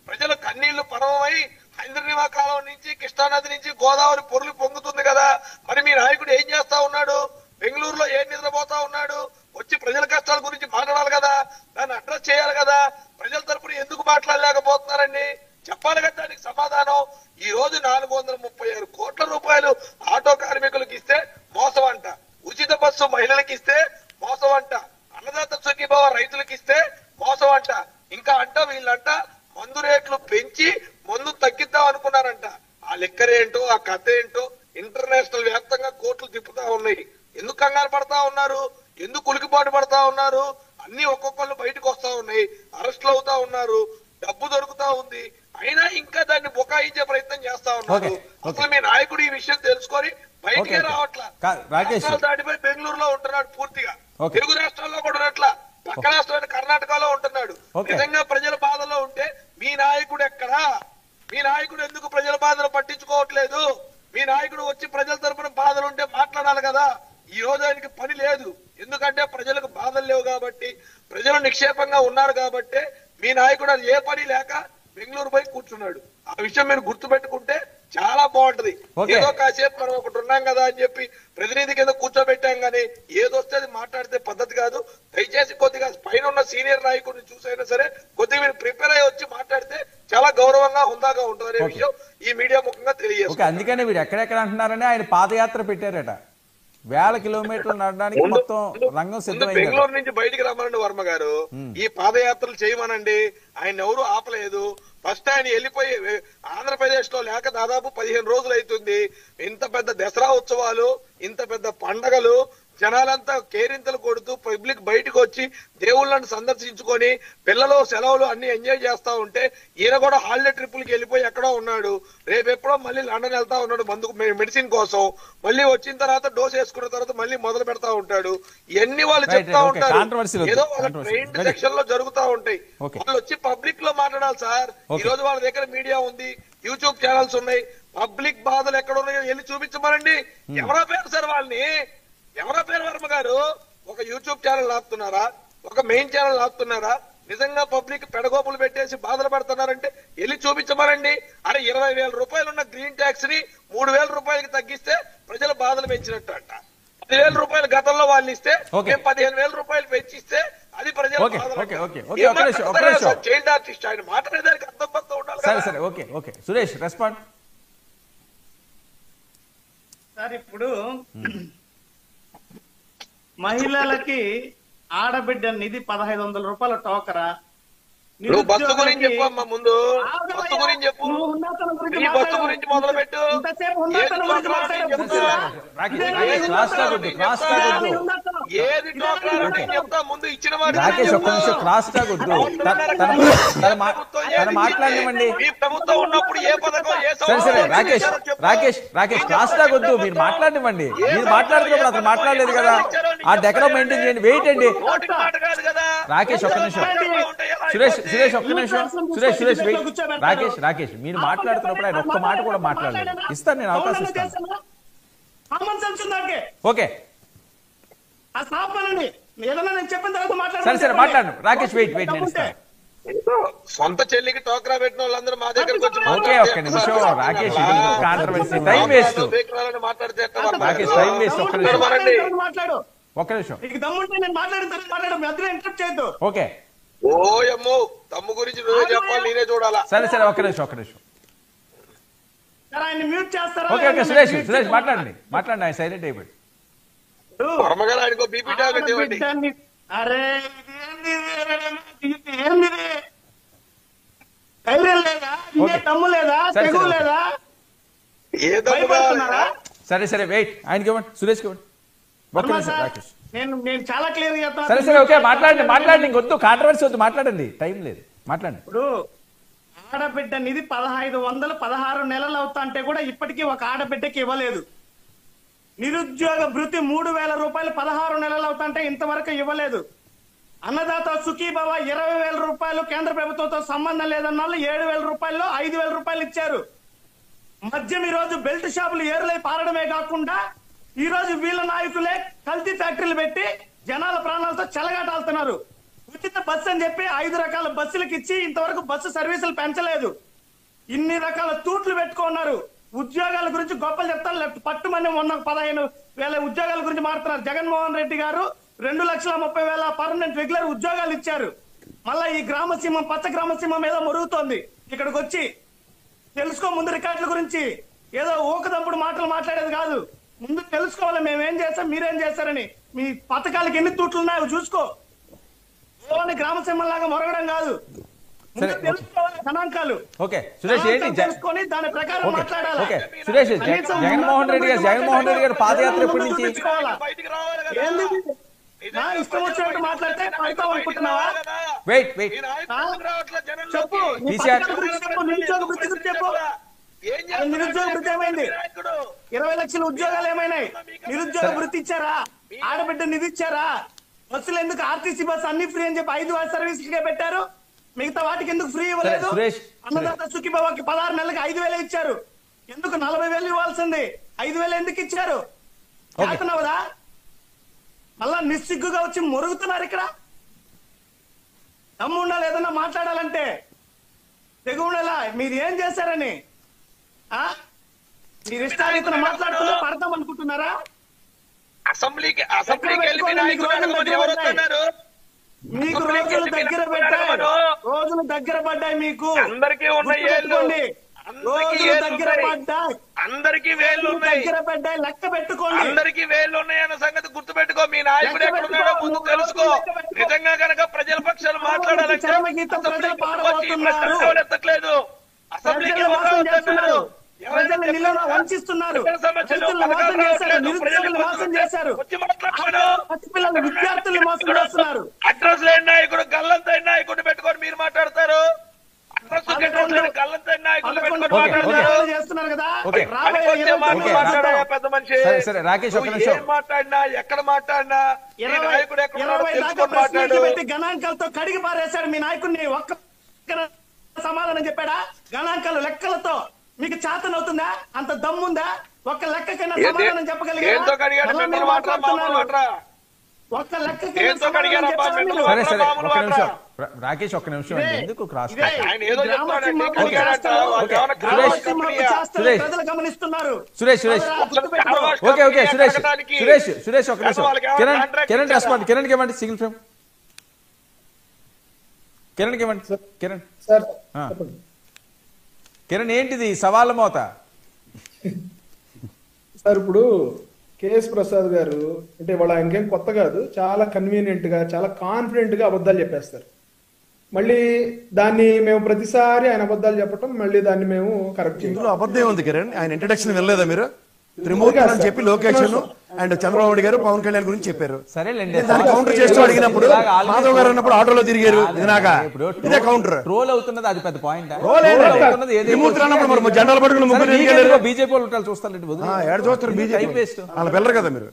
S1: ప్రజల కన్నీళ్లు పరమమై హైంద్రనివా కాలం నుంచి, కృష్ణానది నుంచి గోదావరి పొరులు పొంగుతుంది కదా. మరి మీ నాయకుడు ఏం చేస్తా ఉన్నాడు? బెంగళూరులో ఏం నిద్రపోతా ఉన్నాడు? వచ్చి ప్రజల కష్టాల గురించి మాట్లాడాలి కదా, దాన్ని అడ్రస్ చేయాలి కదా. ప్రజల తరపున ఎందుకు మాట్లాడలేకపోతున్నారండి? చెప్పాలి కదా దానికి సమాధానం. ఈ రోజు 436 కోట్ల రూపాయలు ఆటో కార్మికులకు ఇస్తే మోసం అంట, ఉచిత బస్సు మహిళలకు ఇస్తే మోసం అంట, అన్నదాత సుఖీభావ రైతులకు ఇస్తే మోసం అంట, ఇంకా అంట వీళ్ళంట మందు రేట్లు పెంచి మందు తగ్గిద్దాం అనుకున్నారంట. ఆ లెక్కరేంటో, ఆ కథ ఏంటో ఇంటర్నేషనల్ వ్యాప్తంగా కోర్టులు తిప్పుతా ఉన్నాయి. ఎందుకు కంగారు పడతా ఉన్నారు? ఎందుకు ఉలికిపాటు పడతా ఉన్నారు? అన్ని ఒక్కొక్కళ్ళు బయటకు వస్తా ఉన్నాయి, అరెస్టులు అవుతా ఉన్నారు, డబ్బు దొరుకుతా ఉంది. అయినా ఇంకా దాన్ని బుకాయించే ప్రయత్నం చేస్తా ఉన్నారు. అసలు మీ నాయకుడు ఈ విషయం తెలుసుకొని బయటకే రావట్లా. రాష్ట్రాలు దాటిపోయి బెంగళూరులో ఉంటున్నాడు పూర్తిగా. తెలుగు రాష్ట్రాల్లో కూడా ఉన్నట్లా పక్క రాష్ట్రాన్ని కర్ణాటకలో ఉంటున్నాడు. నిజంగా ప్రజల బాధలో ఉంటే మీ నాయకుడు ఎక్కడా? మీ నాయకుడు ఎందుకు ప్రజల బాధలు పట్టించుకోవట్లేదు? మీ నాయకుడు వచ్చి ప్రజల తరపున బాధలు ఉంటే మాట్లాడాలి కదా. ఈ రోజు ఆయనకి పని లేదు. ఎందుకంటే ప్రజలకు బాధలు లేవు కాబట్టి, ప్రజలు నిక్షేపంగా ఉన్నారు కాబట్టి మీ నాయకుడు అది ఏ పని లేక బెంగళూరు పోయి కూర్చున్నాడు. ఆ విషయం మీరు గుర్తు పెట్టుకుంటే చాలా బాగుంటది. ఏదో కాసేపు మనం ఒకటి ఉన్నాం కదా అని చెప్పి ప్రతినిధి కింద కూర్చోబెట్టాం కానీ ఏదొస్తే అది మాట్లాడితే పద్ధతి కాదు. దయచేసి కొద్దిగా పైన ఉన్న సీనియర్ నాయకుడిని చూసైనా సరే కొద్దిగా మీరు ప్రిపేర్ అయ్యి వచ్చి మాట్లాడితే చాలా గౌరవంగా హుందాగా ఉంటుంది అనే విషయం ఈ మీడియా ముఖంగా తెలియజేస్తుంది.
S2: అందుకనే వీడు ఎక్కడెక్కడ అంటున్నారని ఆయన పాదయాత్ర పెట్టారట. 1000 కిలోమీటర్లు నడడానికి మొత్తం రంగం సిద్ధమైంది.
S1: బెంగళూరు నుంచి బయటికి రమ్మనండి వర్మ గారు, ఈ పాదయాత్రలు చేయమనండి. ఆయన ఎవరు ఆపలేదు. ఫస్ట్ ఆయన వెళ్ళిపోయి ఆంధ్రప్రదేశ్ లో లేక దాదాపు 15 రోజులు అవుతుంది. ఇంత పెద్ద దసరా ఉత్సవాలు, ఇంత పెద్ద పండగలు, జనాలంతా కేరింతలు కొడుతూ పబ్లిక్ బయటకు వచ్చి దేవుళ్ళని సందర్శించుకొని పిల్లలు సెలవులు అన్ని ఎంజాయ్ చేస్తా ఉంటే ఈయన కూడా హాలిడే ట్రిప్పులకి వెళ్ళిపోయి ఎక్కడో ఉన్నాడు. రేపెప్పుడో మళ్ళీ లండన్ వెళ్తా ఉన్నాడు మందుకు మెడిసిన్ కోసం. మళ్ళీ వచ్చిన తర్వాత డోస్ వేసుకున్న తర్వాత మళ్ళీ మొదలు పెడతా ఉంటాడు. ఇవన్నీ వాళ్ళు చెప్తా ఉంటారు. ఏదో వాళ్ళ ట్రైన్ సెక్షన్ లో జరుగుతా ఉంటాయి. వాళ్ళు వచ్చి పబ్లిక్ లో మాట్లాడాలి సార్. ఈ రోజు వాళ్ళ దగ్గర మీడియా ఉంది, యూట్యూబ్ ఛానల్స్ ఉన్నాయి. పబ్లిక్ బాధలు ఎక్కడ ఉన్నాయో వెళ్ళి చూపించమనండి. ఎవరో పేరు సార్ వాళ్ళని, ఎవరో పేరు వర్మ గారు? ఒక యూట్యూబ్ ఛానల్ ఆపుతున్నారా, ఒక మెయిన్ ఛానల్ ఆపుతున్నారా? నిజంగా పబ్లిక్ పెడగోపులు పెట్టేసి బాధలు పడుతున్నారంటే వెళ్ళి చూపించమనండి. అరే 20,000 రూపాయలు ఉన్న గ్రీన్ ట్యాక్స్ ని 3,000 రూపాయలకి తగ్గిస్తే ప్రజల బాధలు పెంచినట్టు అంట. 10,000 రూపాయలు గతంలో వాళ్ళు ఇస్తే మేము 15,000 రూపాయలు పెంచిస్తే అది ప్రజల చైల్డ్ ఆర్టిస్ట్. ఆయన మాట్లాడేదానికి అర్థం పక్క ఉండాలి.
S2: సరే సరే okay okay Suresh respond.
S4: Sir ఇప్పుడు మహిళలకి ఆడబిడ్డ నిధి 1,500 రూపాయల టోకరా,
S1: నువ్వు బస్సు గురించి చెప్పమ్మా, ముందు బస్సు గురించి చెప్పు. ఈ బస్సు గురించి మొదలు పెట్టు. ఏది చెప్తా ముందు ఇచ్చిన
S2: రాకేష్ ఒక్క నిమిషం క్రాస్ టాక్ వద్దు, మాట్లాడనివ్వండి.
S1: ఈ ప్రభుత్వం ఉన్నప్పుడు ఏ పథకం ఏ
S2: సరే సరే రాకేష్ రాకేష్ రాకేష్ క్రాస్ టాక్ వద్దు, మీరు మాట్లాడనివ్వండి. మీరు మాట్లాడుతున్నప్పుడు అతను మాట్లాడలేదు కదా, ఆ డెకరం మెయింటైన్ చేయండి. వెయిట్ అండి రాకేష్ ఒక్క నిమిషం. సురేష్ ఒక్క నిమిషం. సురేష్ వెయిట్. రాకేష్ మీరు మాట్లాడుతున్నప్పుడు ఆయన ఒక్క మాట కూడా మాట్లాడలేదు. ఇస్తాను నేను అవకాశం ఇస్తాను. ఓకే సరే సరే మాట్లాడు రాకేష్. వెయిట్ నేను ఇస్తాను.
S1: సొంత చెల్లికి టోకరా పెట్టిన వాళ్ళందరూ మా దగ్గరకు వచ్చి
S2: ఓకే ఒక్క నిమిషం రాకేష్, కాంట్రవర్సీ టైం వేస్ట్.
S1: మాట్లాడితే
S2: రాకేష్ టైం వేస్ట్. ఒక్క నిమిషం ఒక్క నిమిషం. ఓకే
S1: ఓయమ్మో తమ్ము గురించి నువ్వే చెప్పాలి, నేనే చూడాలా?
S2: సరే సరే ఒక్క నిమిషం ఓకే ఓకే సురేష్ మాట్లాడండి. ఆయన సైలెంట్ అయిపోయి.
S1: వర్మగారు ఆయనకో బీపీ టాబ్లెట్ ఇవ్వండి.
S4: అరే ఏంది ధైర్యం లేదా, తమ్ము లేదా, తెగు లేదా?
S1: ఏ తమ్మున్నారా?
S2: సరే వెయిట్ ఆయనకి ఇవ్వండి, సురేష్కి ఇవ్వండి. ఒక్క నిమిషం రాకేష్.
S4: నేను చాలా క్లియర్ గా చెప్తాను.
S2: సరే ఓకే మాట్లాడండి ఇంకొద్దు, కాంట్రవర్సీ వద్దు, మాట్లాడండి, టైం లేదు, మాట్లాడండి.
S4: ఇప్పుడు ఆడబిడ్డ నిధి 1,500 16 నెలలు అవుతా అంటే కూడా ఇప్పటికీ ఒక ఆడబిడ్డకి ఇవ్వలేదు. నిరుద్యోగ భృతి 3,000 రూపాయలు 16 నెలలు అవుతా అంటే ఇంతవరకు ఇవ్వలేదు. అన్నదాత సుఖీభవ 20,000 రూపాయలు కేంద్ర ప్రభుత్వంతో సంబంధం లేదన్న వాళ్ళు 7,000 రూపాయల్లో 5,000 రూపాయలు ఇచ్చారు. మద్యం ఈ రోజు బెల్ట్ షాపులు ఏర్లై పారడమే కాకుండా ఈ రోజు వీళ్ళ నాయకులే కల్తీ ఫ్యాక్టరీలు పెట్టి జనాల ప్రాణాలతో చెలగాటాడుతున్నారు. ఉచిత బస్సు అని చెప్పి 5 రకాల బస్సులకు ఇచ్చి ఇంతవరకు బస్సు సర్వీసులు పెంచలేదు. ఇన్ని రకాల తూట్లు పెట్టుకున్నారు. ఉద్యోగాల గురించి గొప్పలు చెప్తారు. పట్టుమని మొన్న 15,000 ఉద్యోగాల గురించి మాట్లాడుతున్నారు. జగన్మోహన్ రెడ్డి గారు 2,30,000 పర్మనెంట్ రెగ్యులర్ ఉద్యోగాలు ఇచ్చారు. మళ్ళా ఈ గ్రామసీమ పచ్చ గ్రామసీమ మీద మురుగుతోంది. ఇక్కడికి వచ్చి తెలుసుకో ముందు రికార్డుల గురించి, ఏదో ఊకదంపుడు మాటలు మాట్లాడేది కాదు. ముందు తెలుసుకోవాలి మేమేం చేస్తాం, మీరేం చేస్తారని. మీ పథకాలకి ఎన్ని తూట్లు ఉన్నాయో చూసుకో. గ్రామసీమలాగా మొరగడం కాదు, తెలుసుకోవాలి గణాంకాలు.
S2: ఓకే సురేష్
S4: తెలుసుకొని దాని ప్రకారం మాట్లాడాలి.
S2: ఓకే సురేష్ జగన్మోహన్ రెడ్డి గారు పాదయాత్ర ఎప్పటి నుంచి?
S4: ఇష్టం వచ్చినట్టు మాట్లాడితే పడతాం అనుకుంటున్నావా?
S2: వెయిట్
S4: చెప్పు, నిరుద్యోగ వృత్తి గురించి చెప్పు. నిరుద్యోగ వృత్తి ఏమైంది? 20 లక్షల ఉద్యోగాలు ఏమైనాయి? నిరుద్యోగ వృత్తి ఇచ్చారా? ఆడబిడ్డ నిధి ఇచ్చారా? బస్సులు ఎందుకు ఆర్టీసీ బస్సు అన్ని ఫ్రీ అని చెప్పి 5 సర్వీసులకే పెట్టారు, మిగతా వాటికి ఎందుకు ఫ్రీ ఇవ్వలేదు? అన్నదాత సుఖీభవకి 16 నెలలకు 5,000 ఇచ్చారు, ఎందుకు 40,000 ఇవ్వాల్సింది? 5,000 ఎందుకు ఇచ్చారు? చేస్తున్నావుదా? మళ్ళా నిస్సిగ్గుగా వచ్చి మురుగుతున్నారు. ఇక్కడ దమ్ము ఉండాలి, ఏదన్నా మాట్లాడాలంటే తెగు ఉండాలా. మీరు ఏం చేశారని మీరు ఇష్టారీతన మాట్లాడుతున్నా పడతాం అనుకుంటున్నారా?
S1: అసెంబ్లీకి
S4: మీకు రోజులు దగ్గర పెట్టాయి, రోజులు దగ్గర పడ్డాయి. మీకు
S1: అందరికీ ఉన్నాయి,
S4: దగ్గర పడ్డాయి,
S1: అందరికీ వేళ్ళు ఉన్నాయి,
S4: దగ్గర పడ్డాయి. లెక్క పెట్టుకోండి.
S1: అందరికీ వేళ్ళు ఉన్నాయి అన్న సంగతి గుర్తు పెట్టుకో. మీ నాయకుడు ఎక్కడున్నాడో ముందు తెలుసుకో. నిజంగా కనుక ప్రజల పక్షాలు మాట్లాడాలంటే ఎత్తట్లేదు. అసెంబ్లీకి
S4: ప్రజల్ని నిలువ వంచిస్తున్నారు, నిరుద్యోగులు మోసం చేశారు, పసిపిల్లలు విద్యార్థుల్ని మోసం చేస్తున్నారు.
S1: అడ్రస్ లేని నాయకుడు గల్లంతైన నాయకుడిని పెట్టుకొని మీరు మాట్లాడతారు.
S4: చేస్తున్నారు కదా.
S1: పెద్ద మనిషి ఏం మాట్లాడినా ఎక్కడ మాట్లాడినా
S4: 20 పెట్టి గణాంకాలతో కడిగి పారేశాడు మీ నాయకుడిని. ఒక్క సమాధానం చెప్పాడా? గణాంకాలు లెక్కలతో మీకు చేతన అవుతుందా? అంత దమ్ముందా? ఒక్క లెక్కకైనా
S1: ఏ-
S4: సమాధానం
S1: దేంతో
S4: చెప్పగలిగారా?
S1: కడిగాడు
S4: మళ్ళా
S1: మిమ్మల్ని
S4: మీరు
S1: వాటరా మామూలు
S4: మాట్లాడుతున్నారు.
S1: వాటరా?
S4: ఒక్క లెక్కకైనా
S1: దేంతో
S4: సమాధానం
S1: కడిగారబ్బా
S4: చెప్పారా
S1: మిమ్మల్ని
S4: మీరు?
S2: సరే సరే
S1: మామూలు
S2: ఒక్క
S1: వాటరా?
S2: నిమిషం రాకేష్, ఒక్క నిమిషం అండి, ఎందుకు క్రాస్
S4: ఇదే,
S1: ఆయన ఏదో
S4: ఈ గ్రామ
S1: చెప్తాడండి,
S4: సింహాలు
S1: కడిగాడట,
S4: చేస్తారు.
S1: వాళ్ళు ఏమైనా
S4: గ్రామ
S1: కావాలని
S4: సింహాలు
S1: కంపెనీయా?
S4: చేస్తారు.
S2: సురేష్.
S4: ప్రజలు గమనిస్తున్నారు.
S2: సురేష్
S4: గుర్తుపెట్టుకో.
S2: ఓకే ఓకే సురేష్
S1: కడగడానికి
S2: సురేష్ ఒక్క నిమిషం.
S1: వాళ్ళకి ఏమైనా
S2: కిరణ్
S1: కాంట్రాక్ట్
S2: కిరణ్
S1: ఇచ్చారా?
S2: రెస్పాండ్, కిరణ్కి ఇవ్వండి సింగిల్ ఫ్రేమ్. కిరణ్కి ఇవ్వండి కిరణ్.
S3: సార్
S2: ఆ.
S3: చెప్పండి.
S2: కిరణ్ ఏంటిది సవాళ్ళ మోత?
S3: సార్ ఇప్పుడు కేఎస్ ప్రసాద్ గారు అంటే వాళ్ళ ఆయనకేం కొత్త కాదు, చాలా కన్వీనియంట్ గా చాలా కాన్ఫిడెంట్ గా అబద్ధాలు చెప్పేస్తారు. మళ్ళీ దాన్ని మేము ప్రతిసారి ఆయన అబద్ధాలు చెప్పటం, మళ్ళీ దాన్ని మేము కరెక్ట్ చేయాలి.
S5: ఇందులో అబద్ధం ఉంది కిరణ్. ఆయన ఇంట్రడక్షన్ వినలేదా మీరు? త్రిమూర్తి అని చెప్పి లొకేషన్ అండ్ చంద్రబాబు నాయుడు గారు పవన్ కళ్యాణ్ గురించి చెప్పారు.
S2: సరేలేండి,
S5: నేను దాన్ని కౌంటర్ చేస్తూ అడిగినప్పుడు మాధవ్ గారు అన్నప్పుడు ఆటోలో తిరిగారు. ఇది నాకా ఇదే కౌంటర్.
S2: ట్రోల్ అవుతున్నది అది పెద్ద పాయింట్.
S5: త్రిమూర్తి అన్నప్పుడు మరి జెండాలు పట్టుకుని ముగ్గురు ఎందుకు
S2: బీజేపీ వాళ్ళు ఉంటారు చూస్తారండి.
S5: ఏడు చూస్తారు బీజేపీ వాళ్ళ పిల్లరు కదా మీరు.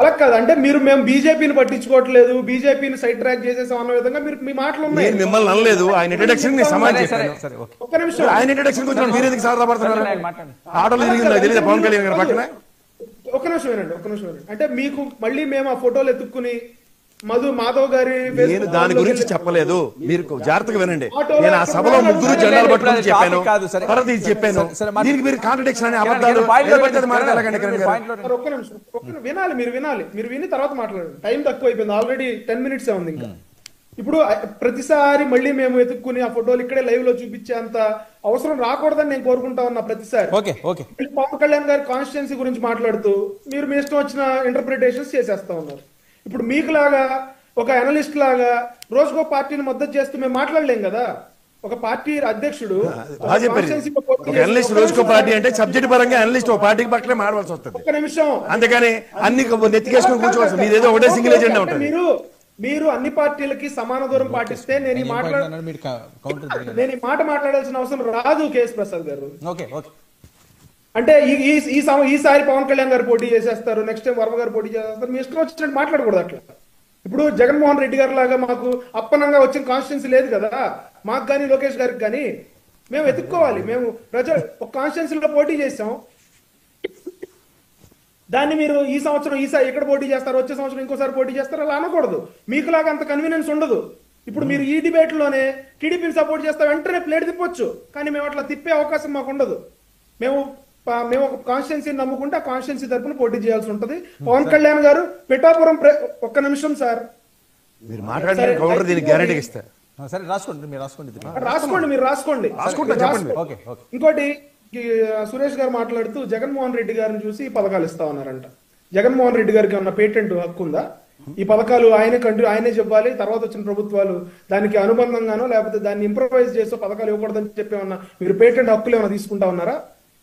S3: అలా కాదు అంటే మేము బీజేపీని పట్టించుకోవట్లేదు, బీజేపీని సైడ్ ట్రాక్ చేసేసాం అన్న విధంగా మీరు మీ మాటలు ఉన్నాయి.
S5: నేను మిమ్మల్ని అనలేదు, ఆయన ఇంట్రడక్షన్ ని సమాధానం చెప్పాను.
S2: సరే ఓకే.
S3: ఒక్క నిమిషం
S5: ఆయన ఇంట్రడక్షన్ గురించి మీరు ఎందుకు సార్ పడుతున్నారు?
S2: మాట్లాడండి.
S5: ఆటోలో తిరిగింది నాకు తెలియదు పవన్ కళ్యాణ్ గారి పక్కన.
S3: ఒక్క నిమిషం వినండి. అంటే మీకు మళ్ళీ మేము ఆ ఫోటోలు ఎత్తుక్కుని మాధవ్ గారి
S5: నేను
S3: Facebook
S5: దాని
S3: లోకి
S5: గురించి
S3: వెళ్ళి-
S5: చెప్పలేదు, మీరు జాగ్రత్తగా వినండి.
S3: ఆటోలో
S5: నేను ఆ సభలో ముగ్గురు జెండాలు పట్టుకుని చెప్పాను,
S2: కాదు, సరే.
S5: తర్వాత ఇది చెప్పాను.
S2: సరే, మరి-
S5: దీనికి మీరు కాంట్రడిక్షన్ అని
S2: కిరణ్,
S5: అబద్ధాలు
S2: కిరణ్, పాయింట్లో
S5: ఏది పడితే అది
S2: రండి,
S5: మాట్లాడకండి కిరణ్ గారు.
S2: పాయింట్లో రండి.
S3: సార్, ఒక్క నిమిషం వినాలి. మీరు విని తర్వాత మాట్లాడండి. టైం తక్కువ అయిపోయింది, ఆల్రెడీ 10 minutes ఉంది ఇంకా. ఇప్పుడు ప్రతిసారి మళ్ళీ మేము ఎత్తుక్కుని ఆ ఫోటోలు ఇక్కడే లైవ్ లో చూపించేంత అవసరం రాకూడదని నేను కోరుకుంటా ఉన్నా ప్రతిసారి.
S2: ఓకే ఓకే
S3: మళ్ళీ పవన్ కళ్యాణ్ గారి కాన్స్టిట్యున్సీ గురించి మాట్లాడుతూ మీరు మీ ఇష్టం వచ్చిన ఇంటర్ప్రిటేషన్స్ చేసేస్తా ఉన్నారు. ఇప్పుడు మీకు లాగా ఒక అనలిస్ట్ లాగా రోజుకో పార్టీని మద్దతు చేస్తూ మేము మాట్లాడలేం కదా. ఒక పార్టీ అధ్యక్షుడు
S5: బాగా చెప్పారు. ఒక అనలిస్ట్ రోజుకో పార్టీ అంటే సబ్జెక్ట్ పరంగా అనలిస్ట్ ఒక పార్టీకి పక్కనే మారవలసి వస్తుంది.
S3: ఒక్క నిమిషం.
S5: అంతేగాని అన్ని నెత్తికేసుకొని కూర్చోవచ్చు. మీదేదో ఒకటే సింగిల్ ఎజెండా ఉంటుంది.
S3: మీరు అన్ని పార్టీలకి సమాన దూరం పాటిస్తే నేను ఈ మాట మాట్లాడాల్సిన అవసరం రాదు కేఎస్ ప్రసాద్ గారు.
S2: Okay okay.
S3: అంటే ఈసారి పవన్ కళ్యాణ్ గారు పోటీ చేసేస్తారు, నెక్స్ట్ టైం వర్మ గారు పోటీ చేసేస్తారు, మీ ఇష్టం వచ్చినట్టు మాట్లాడకూడదు అట్లా. ఇప్పుడు జగన్మోహన్ రెడ్డి గారి లాగా మాకు అప్పనంగా వచ్చిన కాన్స్టిట్యున్సీ లేదు కదా మాకు కానీ లోకేష్ గారికి కానీ. మేము ఎత్తుక్కోవాలి. మేము ప్రజలు ఒక కాన్స్టిట్యున్సీలో పోటీ చేసాం, దాన్ని మీరు ఈ సంవత్సరం ఇక్కడ పోటీ చేస్తారు, వచ్చే సంవత్సరం ఇంకోసారి పోటీ చేస్తారు, అలా అనకూడదు. మీకులాగా అంత కన్వీనియన్స్ ఉండదు. ఇప్పుడు మీరు ఈ డిబేట్ లోనే టీడీపీని సపోర్ట్ చేస్తే వెంటనే ప్లేట్ తిప్పొచ్చు, కానీ మేము అట్లా తిప్పే అవకాశం మాకు ఉండదు. మేము ఒక కాన్స్టిట్యున్సీని నమ్ముకుంటే ఆ కాన్స్టిట్యున్సీ తరపున పోటీ చేయాల్సి ఉంటది. పవన్ కళ్యాణ్ గారు పిఠాపురం ఒక్క నిమిషం సార్,
S5: మీరు మాట్లాడిన కౌంటర్ దీనికి గ్యారెంటీ ఇస్తారు.
S2: సరే రాసుకోండి, మీరు రాసుకోండి.
S3: మీరు రాసుకోండి.
S2: Okay okay.
S3: ఇంకోటి సురేష్ గారు మాట్లాడుతూ జగన్మోహన్ రెడ్డి గారిని చూసి ఈ పథకాలు ఇస్తా ఉన్నారంట. జగన్మోహన్ రెడ్డి గారికి ఉన్న పేటెంట్ హక్కు ఉందా? ఈ పథకాలు ఆయనే చెప్పాలి, తర్వాత వచ్చిన ప్రభుత్వాలు దానికి అనుబంధంగానో లేకపోతే దాన్ని ఇంప్రవైజ్ చేసో పథకాలు ఇవ్వకూడదని చెప్పేమన్నా మీరు పేటెంట్ హక్కులు ఏమైనా తీసుకుంటా ఉన్నారా?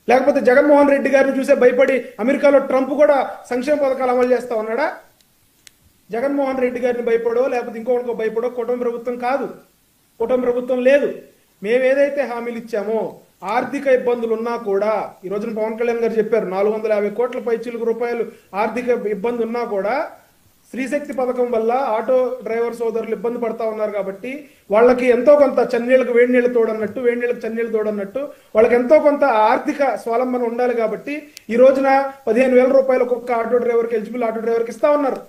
S3: లేకపోతే జగన్మోహన్ రెడ్డి గారిని చూసే భయపడి అమెరికాలో ట్రంప్ కూడా సంక్షేమ పథకాలు అమలు చేస్తా ఉన్నాడా? జగన్మోహన్ రెడ్డి గారిని భయపడో లేకపోతే ఇంకొకరికో భయపడో కూటమి ప్రభుత్వం కాదు, కూటమి ప్రభుత్వం లేదు. మేము ఏదైతే హామీలు ఇచ్చామో ఆర్థిక ఇబ్బందులు ఉన్నా కూడా, ఈ రోజున పవన్ కళ్యాణ్ గారు చెప్పారు 450 కోట్ల పైచిలకు రూపాయలు ఆర్థిక ఇబ్బంది ఉన్నా కూడా స్త్రీశక్తి పథకం వల్ల ఆటో డ్రైవర్ సోదరులు ఇబ్బంది పడతా ఉన్నారు కాబట్టి వాళ్ళకి ఎంతో కొంత చన్నీళ్ళకు వేడి నీళ్ళు తోడన్నట్టు, వేడి నీళ్ళకి చన్నీళ్ళు తోడన్నట్టు వాళ్ళకి ఎంతో కొంత ఆర్థిక స్వాలంబన ఉండాలి కాబట్టి ఈ రోజున 15,000 రూపాయలు ఒక్కొక్క ఆటో డ్రైవర్కి, ఎలిజిబుల్ ఆటో డ్రైవర్కి ఇస్తా ఉన్నారు.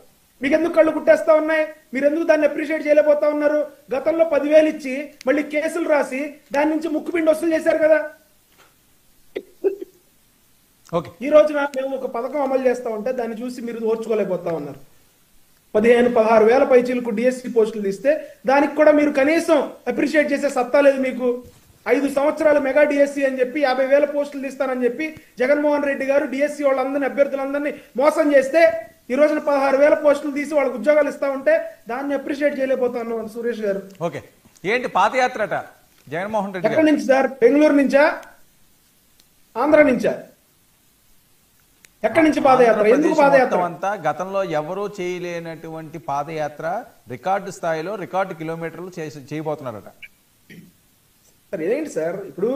S3: మీకు ఎందుకు కళ్ళు కుట్టేస్తా ఉన్నాయి? మీరు ఎందుకు దాన్ని అప్రిషియేట్ చేయలేకపోతా ఉన్నారు? గతంలో 10,000 ఇచ్చి మళ్ళీ కేసులు రాసి దాని నుంచి ముక్కుపిండి వసూలు చేశారు కదా. ఈ రోజున మేము ఒక పథకం అమలు చేస్తా ఉంటే దాన్ని చూసి మీరు ఓర్చుకోలేకపోతా ఉన్నారు. 15,000-16,000 పైచీలకు డిఎస్సి పోస్టులు తీస్తే దానికి కూడా మీరు కనీసం అప్రిషియేట్ చేసే సత్తా లేదు మీకు. 5 సంవత్సరాలు మెగా డిఎస్సి అని చెప్పి 50,000 పోస్టులు తీస్తానని చెప్పి జగన్మోహన్ రెడ్డి గారు డిఎస్సి వాళ్ళందరినీ, అభ్యర్థులందరినీ మోసం చేస్తే ఈ రోజున 16,000 పోస్టులు తీసి వాళ్ళకి ఉద్యోగాలు ఇస్తా ఉంటే దాన్ని అప్రిషియేట్ చేయలేకపోతాను సురేష్ గారు.
S2: ఓకే. ఏంటి పాదయాత్ర అట జగన్మోహన్ రెడ్డి
S3: ఎక్కడి నుంచి సార్? బెంగళూరు నుంచా, ఆంధ్ర నుంచా? ఎక్కడి నుంచి పాదయాత్ర? ఎందుకు పాదయాత్ర?
S2: అంతా గతంలో ఎవరూ చేయలేనటువంటి పాదయాత్ర రికార్డు స్థాయిలో రికార్డు కిలోమీటర్లు చేయబోతున్నారట.
S3: సార్ ఏంటి సార్, ఇప్పుడు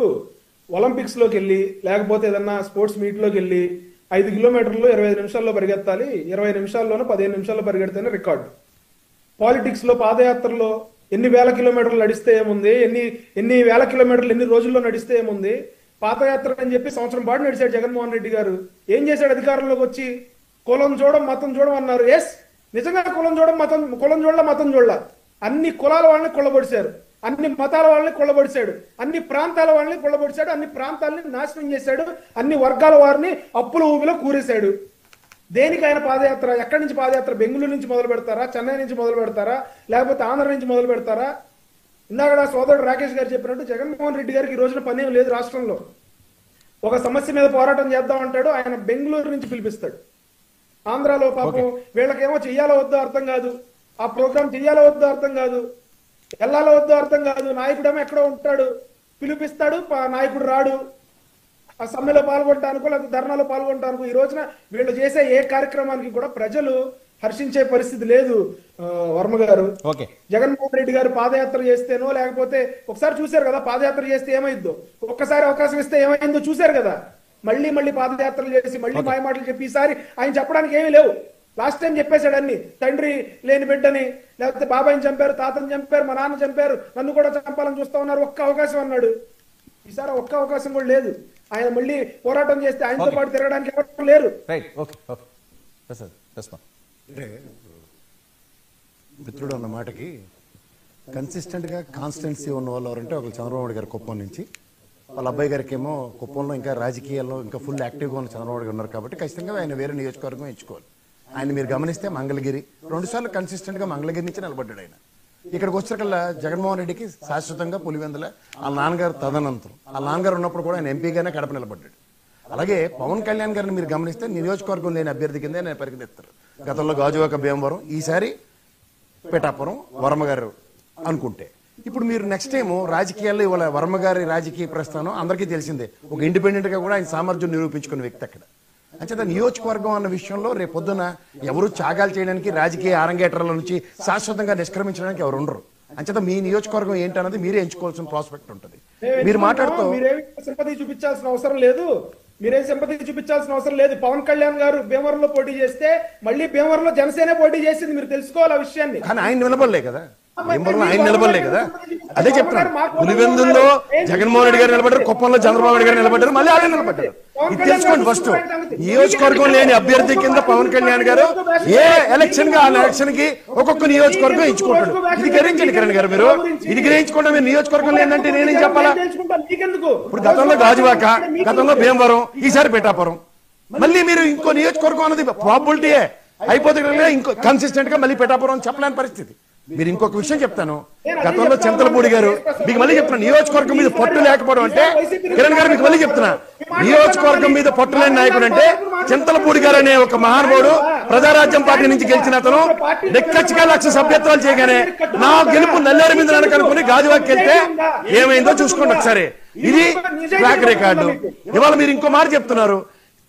S3: ఒలింపిక్స్ లోకి వెళ్ళి లేకపోతే ఏదన్నా స్పోర్ట్స్ మీట్ లోకి వెళ్ళి 5 కిలోమీటర్లు 25 నిమిషాల్లో పరిగెత్తాలి, 20 నిమిషాల్లోనూ 15 నిమిషాల్లో పరిగెడితేనే రికార్డు. పాలిటిక్స్ లో పాదయాత్రలో ఎన్ని వేల కిలోమీటర్లు నడిస్తే ఏముంది, ఎన్ని వేల కిలోమీటర్లు ఎన్ని రోజుల్లో నడిస్తే ఏముంది? పాదయాత్ర అని చెప్పి సంవత్సరం పాటు నడిచాడు జగన్మోహన్ రెడ్డి గారు. ఏం చేశాడు అధికారంలోకి వచ్చి? కులం చూడం మతం చూడం అన్నారు. ఎస్, నిజంగా కులం చూడం మతం చూడాల. అన్ని కులాల వాళ్ళని కొల్లబొడిశారు, అన్ని మతాల వాళ్ళని కొల్లబొడిశాడు, అన్ని ప్రాంతాల వాళ్ళని కొల్లబొడిశాడు, అన్ని ప్రాంతాలని నాశనం చేశాడు, అన్ని వర్గాల వారిని అప్పుల ఊబిలో కూరేశాడు. దేనికి ఆయన పాదయాత్ర? ఎక్కడి నుంచి పాదయాత్ర? బెంగళూరు నుంచి మొదలు పెడతారా, చెన్నై నుంచి మొదలు పెడతారా, లేకపోతే ఆంధ్ర నుంచి మొదలు పెడతారా? ఇందాక సోదరుడు రాకేష్ గారు చెప్పినట్టు జగన్మోహన్ రెడ్డి గారికి ఈ రోజున పనేం లేదు రాష్ట్రంలో. ఒక సమస్య మీద పోరాటం చేద్దామంటాడు, ఆయన బెంగళూరు నుంచి పిలిపిస్తాడు. ఆంధ్రాలో పాపం వీళ్ళకేమో చెయ్యాలో వద్దో అర్థం కాదు, ఆ ప్రోగ్రామ్ చెయ్యాలో వద్దో అర్థం కాదు, వెళ్ళాలో వద్దో అర్థం కాదు. నాయకుడేమో ఎక్కడో ఉంటాడు, పిలిపిస్తాడు, నాయకుడు రాడు. ఆ సమ్మెలో పాల్గొనటానికో లేకపోతే ధర్నాలో పాల్గొనటానికో ఈ రోజున వీళ్ళు చేసే ఏ కార్యక్రమానికి కూడా ప్రజలు హర్షించే పరిస్థితి లేదు. వర్మ గారు, జగన్మోహన్ రెడ్డి గారు పాదయాత్ర చేస్తేనో లేకపోతే ఒకసారి చూశారు కదా పాదయాత్ర చేస్తే ఏమైందో, ఒక్కసారి అవకాశం ఇస్తే ఏమైందో చూశారు కదా. మళ్ళీ పాదయాత్రలు చేసి మళ్ళీ మాయమాటలు చెప్పి ఈసారి ఆయన చెప్పడానికి ఏమీ లేవు. లాస్ట్ టైం చెప్పేశాడు అన్ని, తండ్రి లేని బిడ్డని, లేకపోతే బాబాయిని చంపారు, తాతని చంపారు, మా నాన్న చంపారు, నన్ను కూడా చంపాలని చూస్తా ఉన్నారు, ఒక్క అవకాశం అన్నాడు. ఈసారి ఒక్క అవకాశం కూడా లేదు. ఆయన మళ్ళీ పోరాటం చేస్తే ఆయనతో పాటు తిరగడానికి ఎవరు లేరు.
S5: అంటే మిత్రుడు అన్న మాటకి కన్సిస్టెంట్ గా కాన్స్టెన్సీ ఉన్న వాళ్ళు ఎవరంటే ఒకరు చంద్రబాబు నాయుడు గారు కుప్పం నుంచి, వాళ్ళ అబ్బాయి గారికి ఏమో కుప్పంలో ఇంకా రాజకీయాల్లో ఇంకా ఫుల్ యాక్టివ్గా ఉన్న చంద్రబాబు నాయుడు ఉన్నారు కాబట్టి ఖచ్చితంగా ఆయన వేరే నియోజకవర్గం ఎంచుకోవాలి. ఆయన మీరు గమనిస్తే మంగళగిరి 2 సార్లు కన్సిస్టెంట్ గా మంగళగిరి నుంచి నిలబడ్డాడు ఆయన. ఇక్కడికి వచ్చేకల్లా జగన్మోహన్ రెడ్డికి శాశ్వతంగా పులివెందుల వాళ్ళ నాన్నగారు తదనంతరం వాళ్ళ నాన్నగారు ఉన్నప్పుడు కూడా ఆయన ఎంపీగానే కడప నిలబడ్డాడు. అలాగే పవన్ కళ్యాణ్ గారిని మీరు గమనిస్తే నియోజకవర్గం లేని అభ్యర్థి కింద ఆయన పరిగణిస్తారు. గతంలో గాజువాక భీమవరం, ఈసారి పిఠాపురం వర్మ గారు అనుకుంటే. ఇప్పుడు మీరు నెక్స్ట్ టైం రాజకీయాల్లో ఇవాళ వర్మ గారి రాజకీయ ప్రస్థానం అందరికీ తెలిసిందే. ఒక ఇండిపెండెంట్ గా కూడా ఆయన సామర్థ్యం నిరూపించుకున్న వ్యక్తి అక్కడ. అంచేత నియోజకవర్గం అన్న విషయంలో రేపు పొద్దున ఎవరు త్యాగాలు చేయడానికి, రాజకీయ ఆరంగేటర్ల నుంచి శాశ్వతంగా నిష్క్రమించడానికి ఎవరు ఉండరు. అంచేత మీ నియోజకవర్గం ఏంటన్నది మీరే ఎంచుకోవాల్సిన ప్రాస్పెక్ట్ ఉంటుంది. మీరు మాట్లాడుతూ
S3: మీరేమి సింపతి చూపించాల్సిన అవసరం లేదు, మీరేం సింపతి చూపించాల్సిన అవసరం లేదు. పవన్ కళ్యాణ్ గారు భీమవరంలో పోటీ చేస్తే మళ్ళీ భీమవరంలో జనసేన పోటీ చేసింది, మీరు తెలుసుకోవాలి ఆ విషయాన్ని.
S5: కానీ ఆయన నిలబడలే కదా, ఆయన నిలబడలే కదా. అదే చెప్తున్నారు, పులివెందుల్లో జగన్మోహన్ రెడ్డి గారు నిలబడ్డారు, కుప్పంలో చంద్రబాబు నాయుడు గారు నిలబడ్డారు, మళ్ళీ ఆయన నిలబడ్డారు. ఇది తెలుసుకోండి ఫస్ట్. నియోజకవర్గం లేని అభ్యర్థి కింద పవన్ కళ్యాణ్ గారు ఏ ఎలక్షన్ కి ఆ ఎలక్షన్ కి ఒక్కొక్క నియోజకవర్గం ఎంచుకుంటాడు. ఇది గ్రహించండి కిరణ్ గారు, మీరు ఇది గ్రహించుకుంటా. మీరు నియోజకవర్గం లేదంటే నేనేం చెప్పాలా? ఇప్పుడు గతంలో గాజువాక, గతంలో భీమవరం, ఈసారి పిఠాపురం, మళ్ళీ మీరు ఇంకో నియోజకవర్గం అన్నది ప్రాబిలిటీయే అయిపోతే ఇంకో కన్సిస్టెంట్ గా మళ్ళీ పిఠాపురం చెప్పలేని పరిస్థితి. మీరు ఇంకొక విషయం చెప్తాను, గతంలో చింతలపూడి గారు, మీకు మళ్ళీ చెప్తున్నా, నియోజకవర్గం మీద పట్టు లేకపోవడం అంటే, కిరణ్ గారు మీకు మళ్ళీ చెప్తున్నా, నియోజకవర్గం మీద పట్టు లేని నాయకుడు అంటే చింతలపూడి గారు అనే ఒక మహానుభావుడు ప్రజారాజ్యం పార్టీ నుంచి గెలిచిన అతను లెక్కచ్చిగా 1,00,000 సభ్యత్వాలు చేయగానే నా గెలుపు నల్లేరు మీద అనుకుని గాజువాకి వెళ్తే ఏమైందో చూసుకోండి ఒకసారి. ఇది ట్రాక్ రికార్డు. ఇవాళ మీరు ఇంకో మాట చెప్తున్నారు,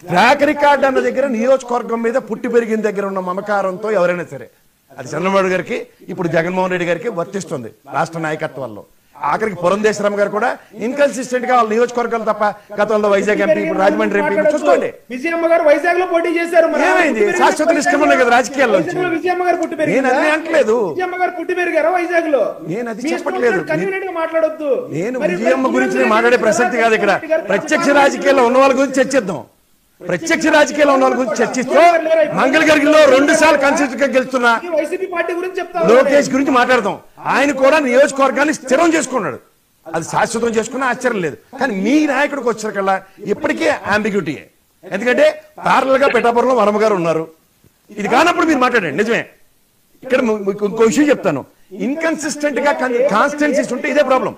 S5: ట్రాక్ రికార్డు అన్న దగ్గర నియోజకవర్గం మీద పుట్టి పెరిగిన దగ్గర ఉన్న మమకారంతో ఎవరైనా సరే, అది చంద్రబాబు గారికి ఇప్పుడు జగన్మోహన్ రెడ్డి గారికి వర్తిస్తుంది రాష్ట్ర నాయకత్వాల్లో. ఆఖరికి పురంధేశ్వరం గారు కూడా ఇన్కన్సిస్టెంట్ గా వాళ్ళ నియోజకవర్గాలు తప్ప, గతంలో వైజాగ్ ఎంపీ, ఇప్పుడు రాజమండ్రి ఎంపీ చూసుకోండి.
S3: విజయమ్మ గారు వైజాగ్ లో పోటీ చేశారు,
S5: ఏమైంది? శాశ్వత నిష్క్రమణ కదా రాజకీయాల్లో.
S3: విజయమ్మ గారు పుట్టి
S5: నేను అది అంటలేదు,
S3: విజయమ్మ గారు పుట్టి పెరిగారా వైజాగ్ లో?
S5: నేను అది చెప్పట్లేదు.
S3: మాట్లాడొద్దు,
S5: నేను విజయమ్మ గురించి మాట్లాడే ప్రసక్తి కాదు ఇక్కడ. ప్రత్యక్ష రాజకీయాల్లో ఉన్న వాళ్ళ గురించి చర్చిద్దాం. ప్రత్యక్ష రాజకీయాల్లో ఉన్న వాళ్ళ గురించి చర్చిస్తూ మంగళగిరిలో 2 సార్లు కన్సిస్టెంట్ గా గెలుస్తున్న లోకేష్ గురించి మాట్లాడదాం. ఆయన కూడా నియోజకవర్గాన్ని స్థిరం చేసుకున్నాడు, అది శాశ్వతం చేసుకున్న ఆశ్చర్యం లేదు. కానీ మీ నాయకుడికి వచ్చేకల్లా ఇప్పటికే అంబిగ్యూటీయే. ఎందుకంటే ప్యారల్ గా పిఠాపురంలో వర్మ గారు ఉన్నారు. ఇది కానప్పుడు మీరు మాట్లాడండి. నిజమే, ఇక్కడ ఇంకో విషయం చెప్తాను, ఇన్కన్సిస్టెంట్ గా కాన్స్టిట్యున్సీస్ ఉంటే ఇదే ప్రాబ్లం.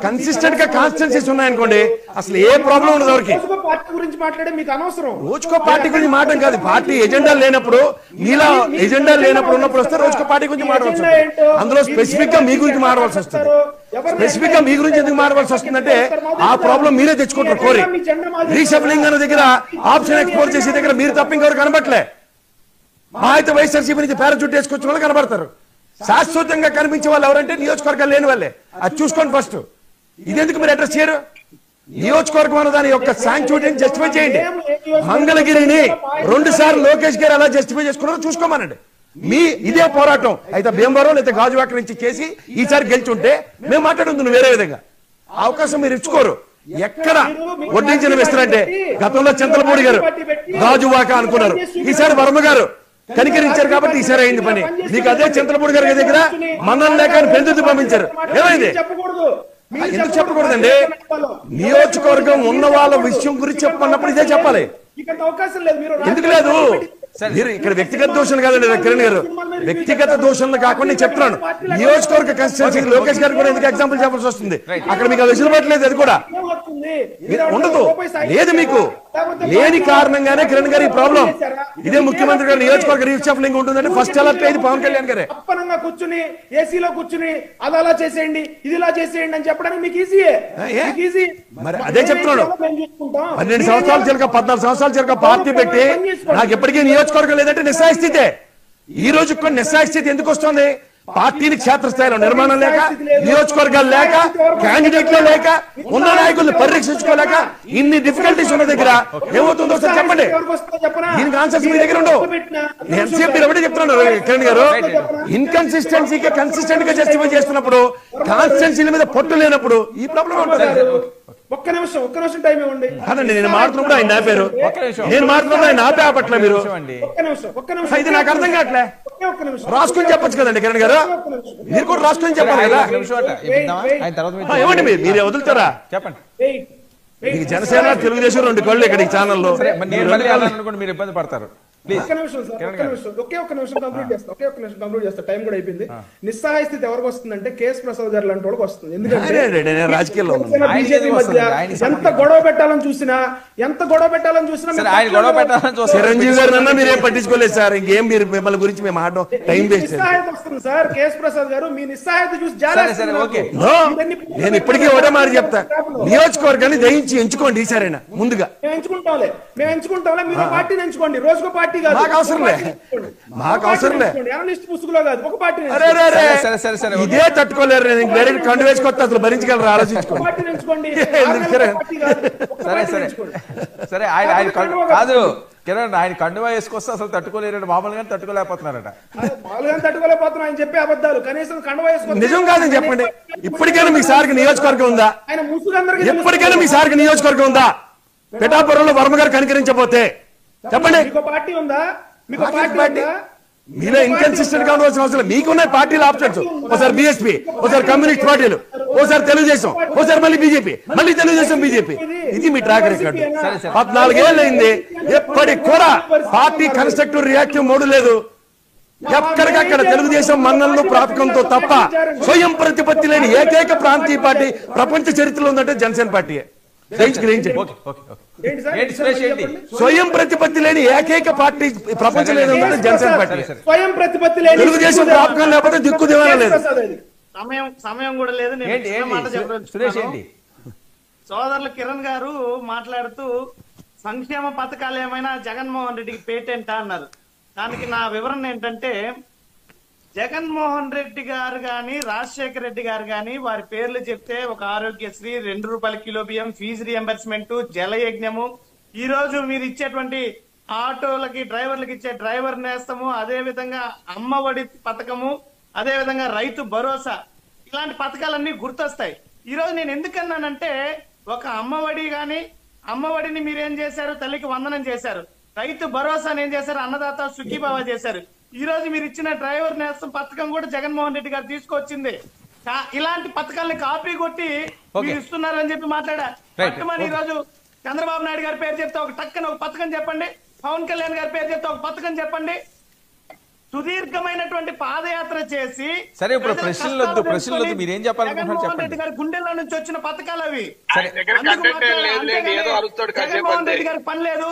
S5: కన్సిస్టెంట్ గా కాన్స్టిట్యున్సీస్ ఉన్నాయనుకోండి, అసలు ఏ ప్రాబ్లం ఉండదు ఎవరికి. రోజుకో పార్టీ గురించి మాట కాదు, పార్టీ ఎజెండా లేనప్పుడు, మీలా ఎజెండా లేనప్పుడు ఉన్నప్పుడు వస్తే రోజుకో పార్టీ గురించి మాట్లాడాల్సి వస్తుంది. అందులో స్పెసిఫిక్ గా మీ గురించి మాట్లాడాల్సి వస్తుంది. స్పెసిఫిక్ గా మీ గురించి ఎందుకు మాట్లాడాల్సి వస్తుందంటే ఆ ప్రాబ్లం మీరే తెచ్చుకుంటారు కోరి. రీషఫలింగ్ అనే దగ్గర, ఆప్షన్ ఎక్స్ప్లోర్ చేసే దగ్గర మీరు తప్ప ఇంకెవరు కనబట్లే. మా అయితే వైఎస్ఆర్సీపీ నుంచి పారాచూట్ వేసుకొచ్చిన వాళ్ళు కనబడతారు. శాశ్వతంగా కనిపించే వాళ్ళు ఎవరంటే నియోజకవర్గాలు లేని వాళ్ళే. అది చూసుకోండి ఫస్ట్. ఇదెందుకు మీరు అడ్రస్ చేయరు? నియోజకవర్గం అన్న దాని యొక్క శాంక్చురీని జస్టిఫై చేయండి. మంగళగిరిని 2 సార్లు లోకేష్ గారు ఎలా జస్టిఫై చేసుకున్నారో చూసుకోమనండి. మీ ఇదే పోరాటం అయితే భీమవరం లేదా గాజువాక నుంచి చేసి ఈసారి గెలిచుంటే మేము మాట్లాడుతుంది వేరే విధంగా. అవకాశం మీరు ఇచ్చుకోరు. ఎక్కడ వడ్డించిన వేస్తారంటే గతంలో చంద్రబాబు గారు రాజువాక అనుకున్నారు, ఈసారి వర్మ గారు కనికరించారు కాబట్టి ఈసారి అయింది పని. మీకు అదే చంద్రబాబు గారి దగ్గర మనం లేక పెందుతూ పంపించారు, ఏమైంది? ఎందుకు చెప్పకూడదండి? నియోజకవర్గం ఉన్న వాళ్ళ విషయం గురించి చెప్పమన్నప్పుడు ఇదే చెప్పాలి. ఎందుకు లేదు? మీరు ఇక్కడ వ్యక్తిగత దోషం కాదండి కిరణ్ గారు, వ్యక్తిగత దోషంలో కాకుండా నేను చెప్తున్నాను. నియోజకవర్గ కన్స్టిట్యూన్సీ లోకేష్ గారు కూడా ఎందుకు ఎగ్జాంపుల్ చెప్పాల్సి వస్తుంది? అక్కడ మీకు వెసులుబాటు లేదు, అది కూడా ఉండదు, లేదు. మీకు లేని కారణంగానే కిరణ్ గారు ఈ ప్రాబ్లం. ఇదే ముఖ్యమంత్రి గారు నియోజకవర్గ రీషఫ్లింగ్ ఉంటుందంటే ఫస్ట్ అలర్ట్ అయింది పవన్ కళ్యాణ్ గారే.
S3: అప్పనంగా కూర్చుని ఏసీలో కూర్చుని అది అలా చేసేయండి ఇది ఇలా చేసేయండి అని చెప్పడానికి మీకు ఈజీ.
S5: మరి అదే చెప్తున్నాను. 12 సంవత్సరాల చిలక 14 సంవత్సరాల చిలక పార్టీ పెట్టి నాకు ఎప్పటికీ నియోజకవర్గం లేదంటే నిస్సాయ స్థితే. ఈ రోజు కూడా నిస్సాయ స్థితి ఎందుకు వస్తుంది? పార్టీని క్షేత్రస్థాయిలో నిర్మాణం లేక, నియోజకవర్గాలు లేక, క్యాండిడేట్లు లేక, ఉన్న నాయకుల్ని పరిరక్షించుకోలేక, ఇన్ని డిఫికల్టీస్ ఉన్న దగ్గర ఏమవుతుందో సార్ చెప్పండి. దీనికి ఆన్సర్స్ మీ దగ్గర ఉండవు. ఎంతసేపు మీరు ఎవరే చెప్తున్నాను కిరణ్ గారు, ఇన్కన్సిస్టెన్సీకి కన్సిస్టెంట్ గా జస్టిఫై చేస్తున్నప్పుడు, కాన్స్టిట్యున్సీల మీద పొట్టు లేనప్పుడు ఈ ప్రాబ్లం ఉంటుంది.
S3: ఒక్క నిమిషం టైం ఇవ్వండి.
S5: కాదండి, నేను మాట్లాడుతున్నప్పుడు ఆయన ఆపారు, నేను మాట్లాడుతున్నప్పుడు ఆయన ఆపే ఆపట్లే. మీరు ఇది నాకు అర్థం కావట్లే. రాసుకొని చెప్పొచ్చు కదండి కిరణ్ గారు, మీరు కూడా రాసుకొని చెప్పాలి కదా. ఏమండి మీరే వదులుతారా?
S2: చెప్పండి.
S5: మీకు జనసేన తెలుగుదేశం 2 కళ్ళు ఇక్కడ ఈ ఛానల్లో.
S2: మీరు ఇబ్బంది పడతారు.
S3: ఒక్క నిమిషం కంప్లీట్ చేస్తా, టైం కూడా అయిపోయింది. నిస్సహాయ స్థితి ఎవరికి వస్తుందంటే కేఎస్ ప్రసాద్ గారు లాంటి వాళ్ళకి వస్తుంది. ఎందుకంటే
S5: రాజకీయాల్లో
S3: బీజేపీ మధ్య ఎంత గొడవ పెట్టాలని చూసినా
S5: చిరంజీవి గారు అన్నా మీరేం పట్టించుకోలేదు సార్. ఇంకేం మీరు మిమ్మల్ని గురించి మేము ఆడడం టైం వేస్ట్.
S3: నిస్సహాయత వస్తుంది సార్. కేఎస్ ప్రసాద్ గారు మీ నిస్సహాయత చూసి
S5: నేను ఇప్పటికీ ఒకటే మాట చెప్తా, నియోజకవర్గాన్ని దయించి ఎంచుకోండి ఈసారైనా. ముందుగా
S3: మేము ఎంచుకుంటాంలే, మీరు పార్టీని ఎంచుకోండి. రోజుకో పార్టీ కాదు,
S5: మాకు అవసరం లే.
S3: అనలిస్ట్ పుస్తకంలో కాదు, ఒక పార్టీ.
S5: ఇదే తట్టుకోలేరు. నేను వేరే కండు వేసుకొస్తే అసలు భరించగలరు, ఆలోచించుకోండి.
S2: సరే ఆయన కాదు కిరణ్, ఆయన కండువా వేసుకొస్తే అసలు తట్టుకోలేరు, మామూలుగా తట్టుకోలేకపోతున్నారట.
S3: ఆయన చెప్పే అబద్ధాలు. కనీసం కండువా వేసుకొని
S5: నిజం కాదని చెప్పండి. ఇప్పటికైనా మీ సార్కి నియోజకవర్గం ఉందా?
S3: ఆయన ముసుగులందరికీ
S5: ఎప్పటికైనా మీ సార్కి నియోజకవర్గం ఉందా? పిఠాపురంలో వర్మ గారు కనికరించబోతే చెప్పండి.
S3: మీకు పార్టీ ఉందా? మీకు పార్టీ
S5: మీలో ఇన్కన్సిస్టెంట్ గా ఉండవలసిన అవసరం. మీకున్న పార్టీల ఆప్షన్స్, ఒకసారి బీఎస్పీ, ఒకసారి కమ్యూనిస్ట్ పార్టీలు, ఒకసారి తెలుగుదేశం, ఒకసారి మళ్ళీ బీజేపీ, మళ్ళీ తెలుగుదేశం బీజేపీ. ఇది మీ ట్రాక్ రికార్డు. 14 ఏళ్ళు అయింది, ఎప్పటికి కూడా పార్టీ కన్స్ట్రక్టివ్ రియాక్టివ్ మోడ్ లేదు. ఎక్కడికక్కడ తెలుగుదేశం మన్ననలు ప్రాపకంతో తప్ప స్వయం ప్రతిపత్తి లేని ఏకైక ప్రాంతీయ పార్టీ ప్రపంచ చరిత్రలో ఉందంటే జనసేన పార్టీయే. స్వయం ప్రతిపత్తి లేని ఏకైక పార్టీ ప్రపంచంలో ఏదంటే జనసేన పార్టీ.
S3: స్వయం ప్రతిపత్తి లేని
S5: తెలుగుదేశం ప్రాపకం లేకపోతే దిక్కు దివాణం లేదు.
S4: సమయం కూడా లేదు. సోదరులు కిరణ్ గారు మాట్లాడుతూ సంక్షేమ పథకాలు ఏమైనా జగన్మోహన్ రెడ్డికి పేటెంటా అన్నారు. దానికి నా వివరణ ఏంటంటే, జగన్మోహన్ రెడ్డి గారు గాని రాజశేఖర రెడ్డి గారు గాని వారి పేర్లు చెప్తే ఒక ఆరోగ్యశ్రీ, 2 రూపాయల కిలో బియ్యం, ఫీజు రియంబర్స్మెంట్, జలయజ్ఞము, ఈ రోజు మీరు ఇచ్చేటువంటి ఆటోలకి డ్రైవర్లకి ఇచ్చే డ్రైవర్ నేస్తము, అదే విధంగా అమ్మఒడి పథకము, అదే విధంగా రైతు భరోసా, ఇలాంటి పథకాలన్నీ గుర్తొస్తాయి. ఈ రోజు నేను ఎందుకన్నానంటే, ఒక అమ్మఒడిని మీరేం చేశారు? తల్లికి వందనం చేశారు. రైతు భరోసాని ఏం చేశారు? అన్నదాత సుఖీభావ చేశారు. ఈ రోజు మీరు ఇచ్చిన డ్రైవర్ నేస్తం పథకం కూడా జగన్మోహన్ రెడ్డి గారు తీసుకొచ్చింది. ఇలాంటి పథకాలని కాపీ కొట్టి మీరు ఇస్తున్నారని చెప్పి మాట్లాడా. పట్టుమని ఈ రోజు చంద్రబాబు నాయుడు గారి పేరు చెప్తే ఒక టక్కన ఒక పథకం చెప్పండి, పవన్ కళ్యాణ్ గారి పేరు చెప్తే ఒక పథకం చెప్పండి. సుదీర్ఘమైనటువంటి పాదయాత్ర చేసి
S2: సరే, ఇప్పుడు ప్రశ్నలు మీరు ఏం చెప్పాలనుకుంటున్నారు చెప్పండి.
S4: రెడ్డి గారి గుండెల్లో నుంచి వచ్చిన పథకాలు అవి.
S1: జగన్మోహన్
S4: రెడ్డి గారికి పని లేదు,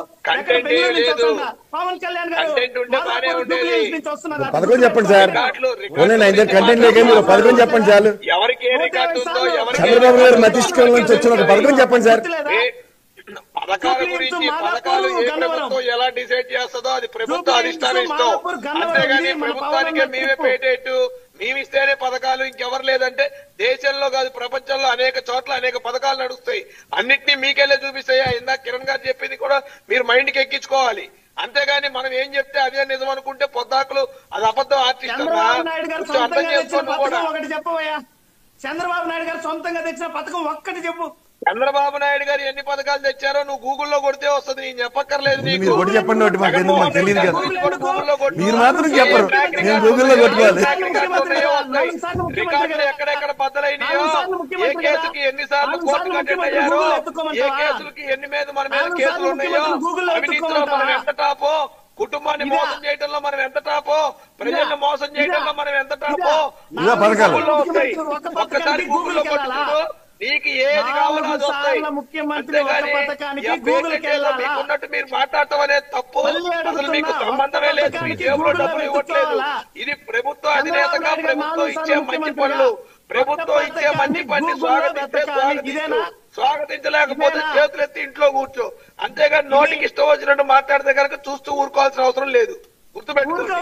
S4: పవన్ కళ్యాణ్ గారు నుంచి వస్తున్నారు.
S5: పథకం చెప్పండి సార్, కంటెంట్ లేక పథకం చెప్పండి చాలు. చంద్రబాబు గారు మతిష్ఠం నుంచి వచ్చిన ఒక పథకం చెప్పండి సార్.
S1: పథకాల గురించి పథకాలు ఏ ప్రభుత్వం ఎలా డిసైడ్ చేస్తుందో అది ప్రభుత్వం అధిష్టానం ఇస్తాం. అంతేగాని ప్రభుత్వానికే మేమే పేటెట్టు, మేమిస్తేనే పథకాలు, ఇంకెవరు లేదంటే దేశంలో కాదు ప్రపంచంలో అనేక చోట్ల అనేక పథకాలు నడుస్తాయి. అన్నింటినీ మీకెళ్ళే చూపిస్తాయా? ఇందాక కిరణ్ గారు చెప్పింది కూడా మీరు మైండ్ కి ఎక్కించుకోవాలి. అంతేగాని మనం ఏం చెప్తే అదే నిజం అనుకుంటే పొద్దాకులు అది అబద్ధం ఆర్టిస్ట్ అర్థం చేసుకోండి.
S4: ఒకటి చెప్పవయ్యా, చంద్రబాబు నాయుడు గారు సొంతంగా తెచ్చిన పథకం ఒక్కటి చెప్పు.
S1: చంద్రబాబు నాయుడు గారు ఎన్ని పథకాలు తెచ్చారో నువ్వు గూగుల్లో కొడితే వస్తుంది, నేను చెప్పక్కర్లేదు నీకు.
S5: మీరు కొట్టి చెప్పండి ఒకటి, మాకు ఎందుకు మాకు తెలియదు కదా.
S1: గూగుల్లో కొట్టు.
S5: మీరు మాత్రం చెప్పరు, నేను గూగుల్లో కొట్టుకోవాలి.
S1: రికార్డులు ఎక్కడెక్కడ బద్దలైనాయో, ఏ కేసుకి ఎన్నిసార్లు కోర్టు అటెండ్ అయ్యారో, ఏ కేసులకి ఎన్ని మీద మన మీద కేసులు ఉన్నాయో, అవినీతిలో మనం ఎంత టాపో, కుటుంబాన్ని మోసం చేయడంలో మనం ఎంత టాపో, ప్రజలను మోసం చేయడంలో మనం ఎంత టాపో గూగుల్లో వస్తాయి. ఒక్కసారి గూగుల్లో కొట్టుకుంటూ నీకు ఏది కావాలో అది వస్తాయి. మీకున్నట్టు మీరు మాట్లాడటం అనేది తప్పు. అసలు మీకు సంబంధమే లేదు, మీ జేబులో డబ్బులు ఇవ్వట్లేదు. ఇది ప్రభుత్వ అధినేతగా ప్రభుత్వం ఇచ్చే మంచి పనులు, ప్రభుత్వం ఇచ్చే మంచి పని స్వాగతించలేకపోతే చేతులెత్తి ఇంట్లో కూర్చో, అంతేగాని నోటికి ఇష్టం వచ్చినట్టు మాట్లాడితే కనుక చూస్తూ ఊరుకోవాల్సిన అవసరం లేదు. గుర్తుపెట్టుకోండి.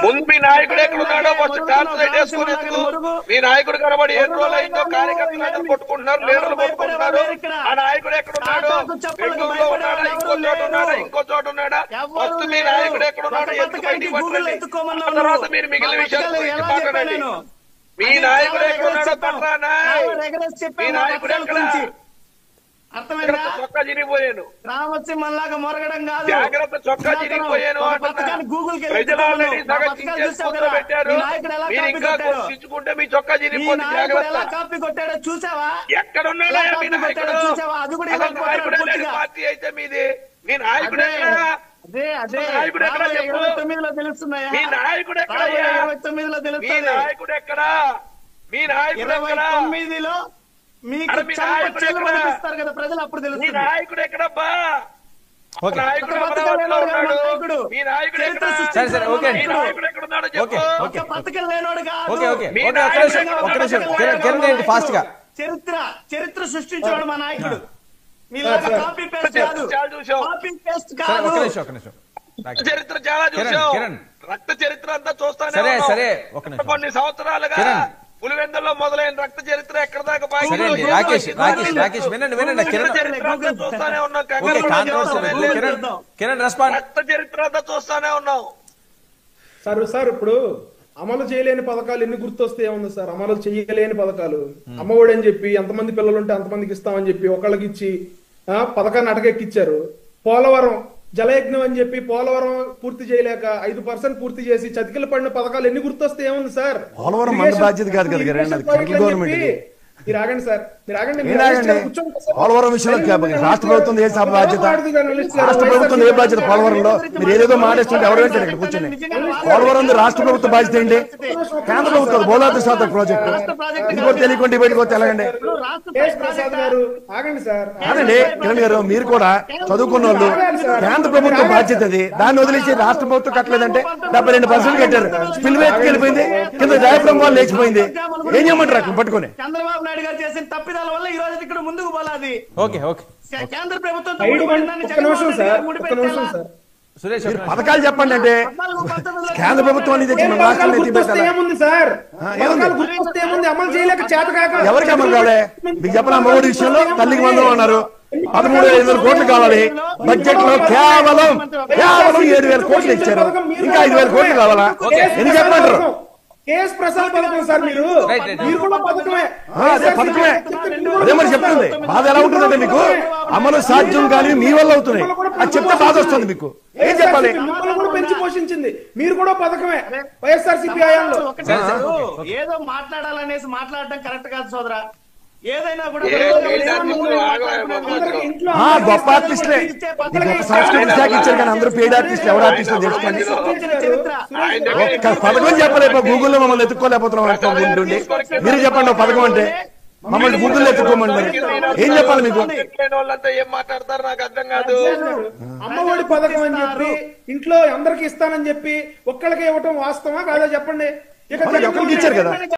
S1: ముందు మీ నాయకుడు ఎక్కడున్నాడో ఫస్ట్ ట్రాన్స్లేట్ చేసుకుని ఎత్తుకు. మీ నాయకుడు కనబడి ఎన్ని రోజులు అయిందో కార్యకర్తలు కొట్టుకుంటున్నారు, లీడర్లు కొట్టుకుంటున్నారు. ఆ నాయకుడు ఎక్కడున్నాడో, బెంగళూరులో ఉన్నాడా, ఇంకో చోట ఉన్నాడా, ఇంకో చోట ఉన్నాడా, ఫస్ట్ మీ నాయకుడు ఎక్కడున్నాడో ఎందుకు బయటికి పట్టండి. ఆ తర్వాత మీరు మిగిలిన విషయాల గురించి మాట్లాడండి. మీ నాయకుడు ఎక్కడున్నాడో పట్టరానా? మీ నాయకుడు ఎక్కడ?
S4: అర్థమైందా?
S1: చొక్కా చిరిగిపోయాను,
S4: రామసింహంలాగా మొరగడం కాదు,
S1: జాగ్రత్త చొక్కా చిరిగిపోయాను. ప్రజలు ఆల్రెడీ సగం పెట్టారు, మీరు ఇంకా తెచ్చుకుంటే మీ చొక్కా చిరిగిపోతుంది. జాగ్రత్త.
S4: కాపీ కొట్టాడో చూసావా?
S1: ఎక్కడున్నాడా మీ నాయకుడు? పార్టీ అయితే మీది, మీ నాయకుడు ఎక్కడ?
S4: అదే
S1: నాయకుడు ఎక్కడ చెప్పు.
S4: 29లో తెలుస్తున్నాయా?
S1: మీ నాయకుడు ఎక్కడ?
S4: 29లో
S1: మీ
S4: తెలుస్తుంది.
S1: నాయకుడు ఎక్కడ? మీ నాయకుడు ఎక్కడ?
S4: 29లో మీకు చెల్లుబడిస్తారు కదా ప్రజలు, అప్పుడు
S1: మీ
S4: తెలుస్తుంది.
S1: నాయకుడు ఎక్కడబ్బా?
S2: ఓకే.
S1: నాయకుడు అమరావతిలో ఉన్నాడు. మీ నాయకుడు ఎక్కడ?
S2: సరే సరే ఓకే అండి.
S1: మీ నాయకుడు ఎక్కడున్నాడో చెప్పు.
S2: ఓకే
S4: పథకం లేనోడు కాదు.
S2: ఓకే ఓకే ఓకే ఒక్క నిమిషం కిరణ్ గారు ఫాస్ట్ గా.
S4: చరిత్ర సృష్టించేవాడు మా నాయకుడు. మీలాగా కాపీ పేస్ట్ కాదు,
S1: చాలా చూసాం.
S4: కాపీ పేస్ట్
S2: సరే
S4: కాదు.
S2: ఒక్క నిమిషం
S1: చరిత్ర చాలా చూసాం.
S2: కిరణ్.
S1: రక్త చరిత్ర అంతా చూస్తానే
S2: సరే
S1: ఉన్నాం.
S2: సరే ఒక నిమిషం.
S1: కొన్ని సంవత్సరాలుగా
S2: కిరణ్.
S1: పులివెందుల్లో మొదలైన రక్త చరిత్ర ఎక్కడ దాకా
S2: సరే అండి రాకేష్ వినండి కిరణ్.
S1: చూస్తానే ఉన్నాం.
S2: Okay Kiran respond.
S1: రక్త చరిత్ర అంతా చూస్తానే ఉన్నాం.
S3: సార్ ఇప్పుడు అమలు చేయలేని పథకాలు ఎన్ని గుర్తొస్తే ఏముంది సార్? అమలు చేయలేని పథకాలు, అమ్మఒడి అని చెప్పి ఎంతమంది పిల్లలు ఉంటే అంతమందికి ఇస్తామని చెప్పి ఒకళ్ళకి ఇచ్చి పథకాన్ని అటకెక్కిచ్చారు. పోలవరం జలయజ్ఞం అని చెప్పి పోలవరం పూర్తి చేయలేక 5% పూర్తి చేసి చతికిల పడిన పథకాలు ఎన్ని గుర్తొస్తే ఏముంది సార్?
S5: పోలవరం మన బాధ్యత కాదు కదా కిరణ్, అది సెంట్రల్ గవర్నమెంట్.
S3: మీరు ఆగండి సార్, మీరు ఆగండి.
S5: పోలవరం విషయంలో రాష్ట్ర ప్రభుత్వం ఏ బాధ్యత? రాష్ట్ర ప్రభుత్వం ఏ బాధ్యత? పోలవరంలో మీరు ఏదేదో మాట్లాడుతుంటే ఎవరు వెంటారు ఇక్కడ కూర్చొని? పోలవరం రాష్ట్ర ప్రభుత్వ బాధ్యత ఏంటి? కేంద్ర ప్రభుత్వం బోలాది శాతం ప్రాజెక్టు ఇది కూడా తెలియకుండా బయటకు వస్తే ఎలాగండి?
S3: ఆగండి సార్,
S5: కాదండి కిరణ్ గారు, మీరు కూడా చదువుకున్న వాళ్ళు. కేంద్ర ప్రభుత్వం బాధ్యత అది, దాన్ని వదిలేసి రాష్ట్ర ప్రభుత్వం కట్టలేదంటే 72% కట్టారు. స్పిల్ వేత్కి వెళ్ళిపోయింది, కింద జయపురం వాళ్ళు లేచిపోయింది. ఏం చేయమంటారు అక్కడ పట్టుకొని?
S4: చంద్రబాబు నాయుడు గారు చేసిన తప్పిదాల వల్ల ఈ రోజు ఇక్కడ ముందుకు పోలాది.
S2: ఓకే
S4: కేంద్ర ప్రభుత్వం
S2: సురేష్
S5: మీరు పథకాలు చెప్పండి అంటే కేంద్ర ప్రభుత్వాన్ని తెచ్చి మన రాష్ట్రాన్ని
S3: ఏముంది సార్? అమలు చేయలేక చేత కాక
S5: ఎవరికి అమలు కావాలి? మీకు చెప్పిన అమ్మఒడి విషయంలో తల్లికి 100 అన్నారు, 13,500 కోట్లు కావాలి. బడ్జెట్ లో కేవలం 7,000 కోట్లు ఇచ్చారు, ఇంకా 5,000 కోట్లు కావాలా? ఎన్ని చెప్పమంటారు?
S3: కేఎస్ ప్రసాద్ పథకం సార్, మీరు కూడా పథకమే.
S5: పథకమే అదే మరి చెప్తుంది. బాధ ఎలా ఉంటుందంటే మీకు అమలు సాధ్యం కానీ మీ వల్ల అవుతున్నాయి, అది చెప్తే బాధ వస్తుంది. మీకు ఏం చెప్పాలి?
S3: మిమ్మల్ని కూడా పెంచి పోషించింది, మీరు కూడా పథకమే. వైఎస్ఆర్సీపీ హయాంలో
S4: ఏదో మాట్లాడాలనేసి మాట్లాడటం కరెక్ట్ కాదు సోదరా. ఏదైనా కూడా
S5: గొప్ప ఆర్టిస్టులే, సంస్కృతి శాఖ ఇచ్చారు కానీ అందరూ పెయిడ్ ఆర్టిస్టులు. ఎవరు ఆర్టిస్టులు తెలుసుకోండి. ఒక్క పథకం చెప్పలేకపోతే గూగుల్లో మమ్మల్ని ఎత్తుకోలేకపోతున్నాం ఉంటుండి. మీరు చెప్పండి ఒక పథకం అంటే మమ్మల్ని గూగుల్లో ఎత్తుకోమండి. ఏం చెప్పాలి మీకు?
S1: వాళ్ళంతా ఏం మాట్లాడతారు నాకు అర్థం కాదు.
S3: అమ్మఒడి పథకం అని చెప్పి ఇంట్లో అందరికి ఇస్తానని చెప్పి ఒక్కళ్ళకి ఇవ్వటం వాస్తవా కాదా చెప్పండి.
S5: ఇచ్చారు కదా.